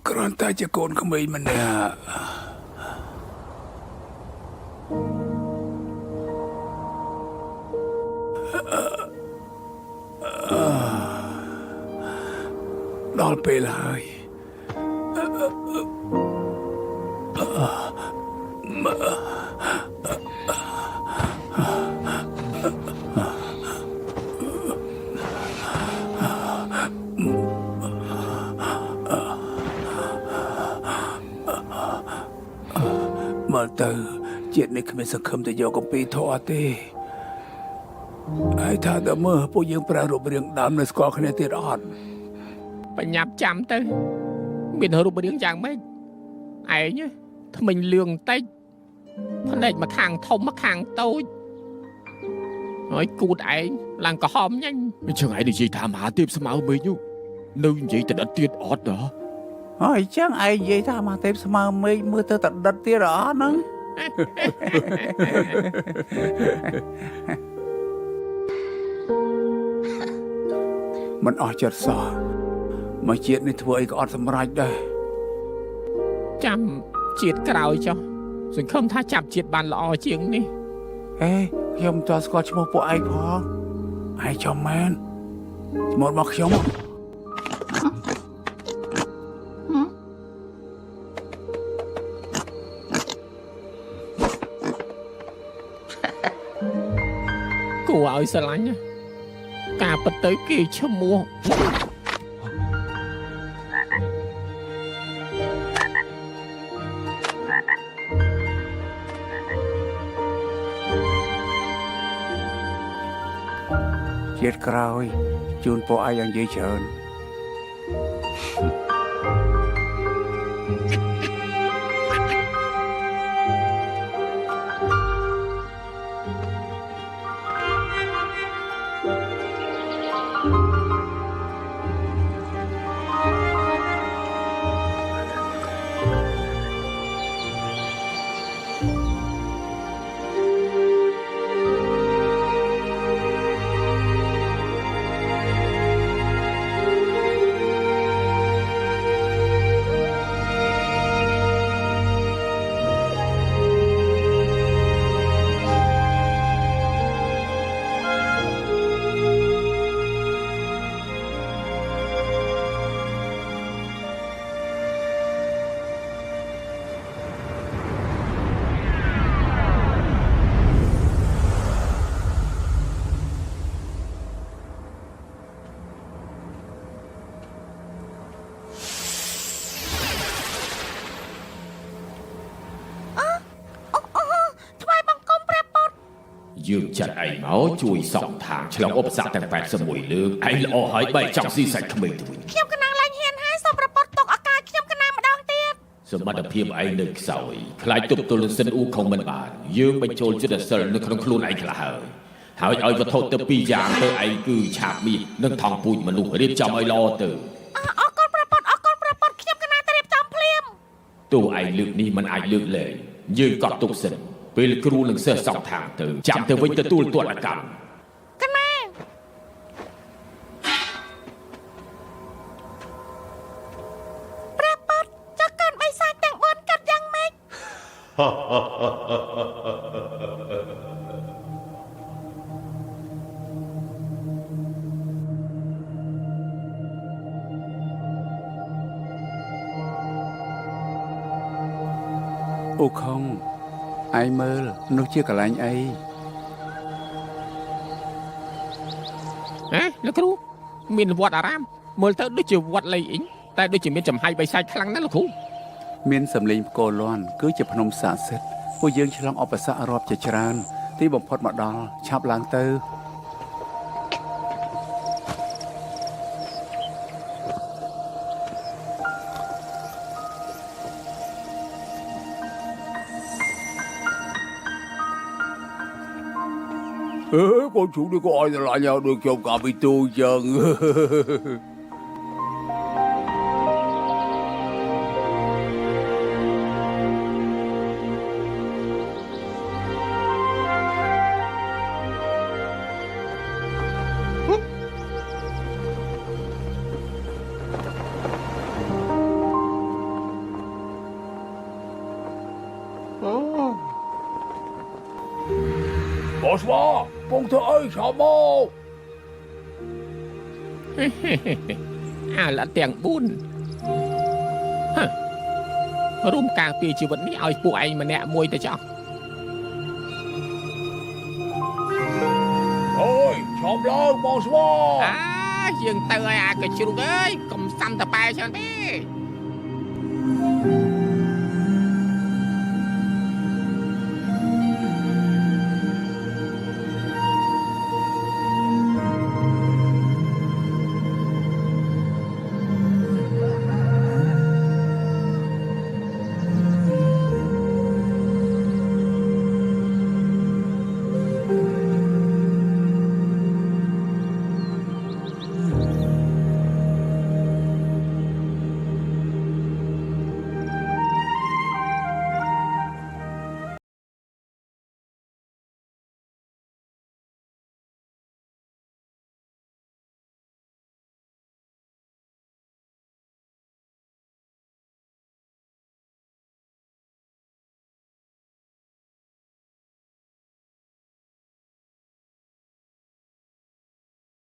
Còn ta cho con của mình mà nèដល់ពេលហើយមើលទៅជាតិនេះគ្មានសង្ឃឹមទៅយកកំពីធေါ်ទេហើយថាតើមើលពួកយើងប្រើរូបរាងដើមនៅស្គាល់គ្នាទៀតអត់ បញ្ញាប់ចាំទៅមានរូបរាងយ៉ាងម៉េចឯងថ្មិញលឿងតិចភ្នែកមកខាងធំមកខាងតូចហើយគូតឯងឡើងក្រហមញ៉ាញ់អញ្ចឹងឯងនិយាយថាមហាទេពស្មៅមេឃនោះនៅនិយាយទៅដិតទៀតអត់ហ៎ ហើយចឹងឯងនិយាយថាមកទេពស្មើមេឃមើលទៅតដិតទៀតអត់ហ្នឹង មិនអស់ចិត្តសោះមកជាតិនេះធ្វើអីក៏អត់សម្រេចដែរ ចាំជាតិក្រោយចុះសង្ឃឹមថាចាប់ជាតិបានល្អជាងនេះ អេខ្ញុំតើស្គាល់ឈ្មោះពួកឯងផងឯងចំមែនឈ្មោះរបស់ខ្ញុំ គួរឲ្យស្រឡាញ់ណាការពិតទៅគេឈ្មោះ ជាតិក្រោយជូនពួកឯងយ៉ាងនិយាយច្រើន ក យើងចាត់ឯងមកជួយសងທາງឆ្លងឧបសគ្គទាំង81លើកឯងល្អហើយបែកចង់ស៊ីសាច់ក្មេងទៅវិញ ខ្ញុំកណាំងឡើងហ៊ានហើយសូមប្រពន្ធទុកឱកាសខ្ញុំកណាំម្ដងទៀត សមត្ថភាពឯងនៅខ្សោយខ្លាចទប់ទល់នឹងសិនអ៊ូខុងមិនបានយើងបញ្ចូលចិត្តសិលនៅក្នុងខ្លួនឯងខ្លះហើយឲ្យវត្ថុទៅ2យ៉ាងទៅឯងគឺឆាបមាសនិងថង់ពូជមនុស្សរៀបចំឲ្យល្អទៅ អរគុណប្រពន្ធអរគុណប្រពន្ធខ្ញុំកណាំទៅរៀបចំភ្លាម ទោះឯងលើកនេះមិនអាចលើកលែងយើងក៏ទុកសិនពេលគ្រូនឹងសិស្សសងខាងទៅចាំទៅវិញទទួលទណ្ឌកម្មក ណាព្រះពុទ្ធចុះកូនបិសាចទាំង4កាត់យ៉ាងម៉េច អូខុងឯងមើលនោះជាកន្លែងអី លោកគ្រូមានវត្តអារាមមើលទៅដូចជាវត្តលេងអ៊ីងតែដូចជាមានចំហាយបិសាចខ្លាំងណាស់លោកគ្រូ មានសម្លេងផ្គរលាន់គឺជាភ្នំស័ក្តិសិទ្ធិពួកយើងឆ្លងឧបសគ្គរាប់ជាច្រើនទីបំផុតមកដល់ឆាប់ឡើងទៅ con chú đi coi lại nhau được trong cả bị tu chân. Boss Bo, con thưa ơi, sao mô? ละទាំង4រួមការពារជីវិតនេះឲ្យពួកឯងម្នាក់មួយទៅចោះ Thôi, chồm lên, Boss Bo. យើងទៅឲ្យអាកជ្រុកអើយ កុំសាំតប៉ែច្រើនទេ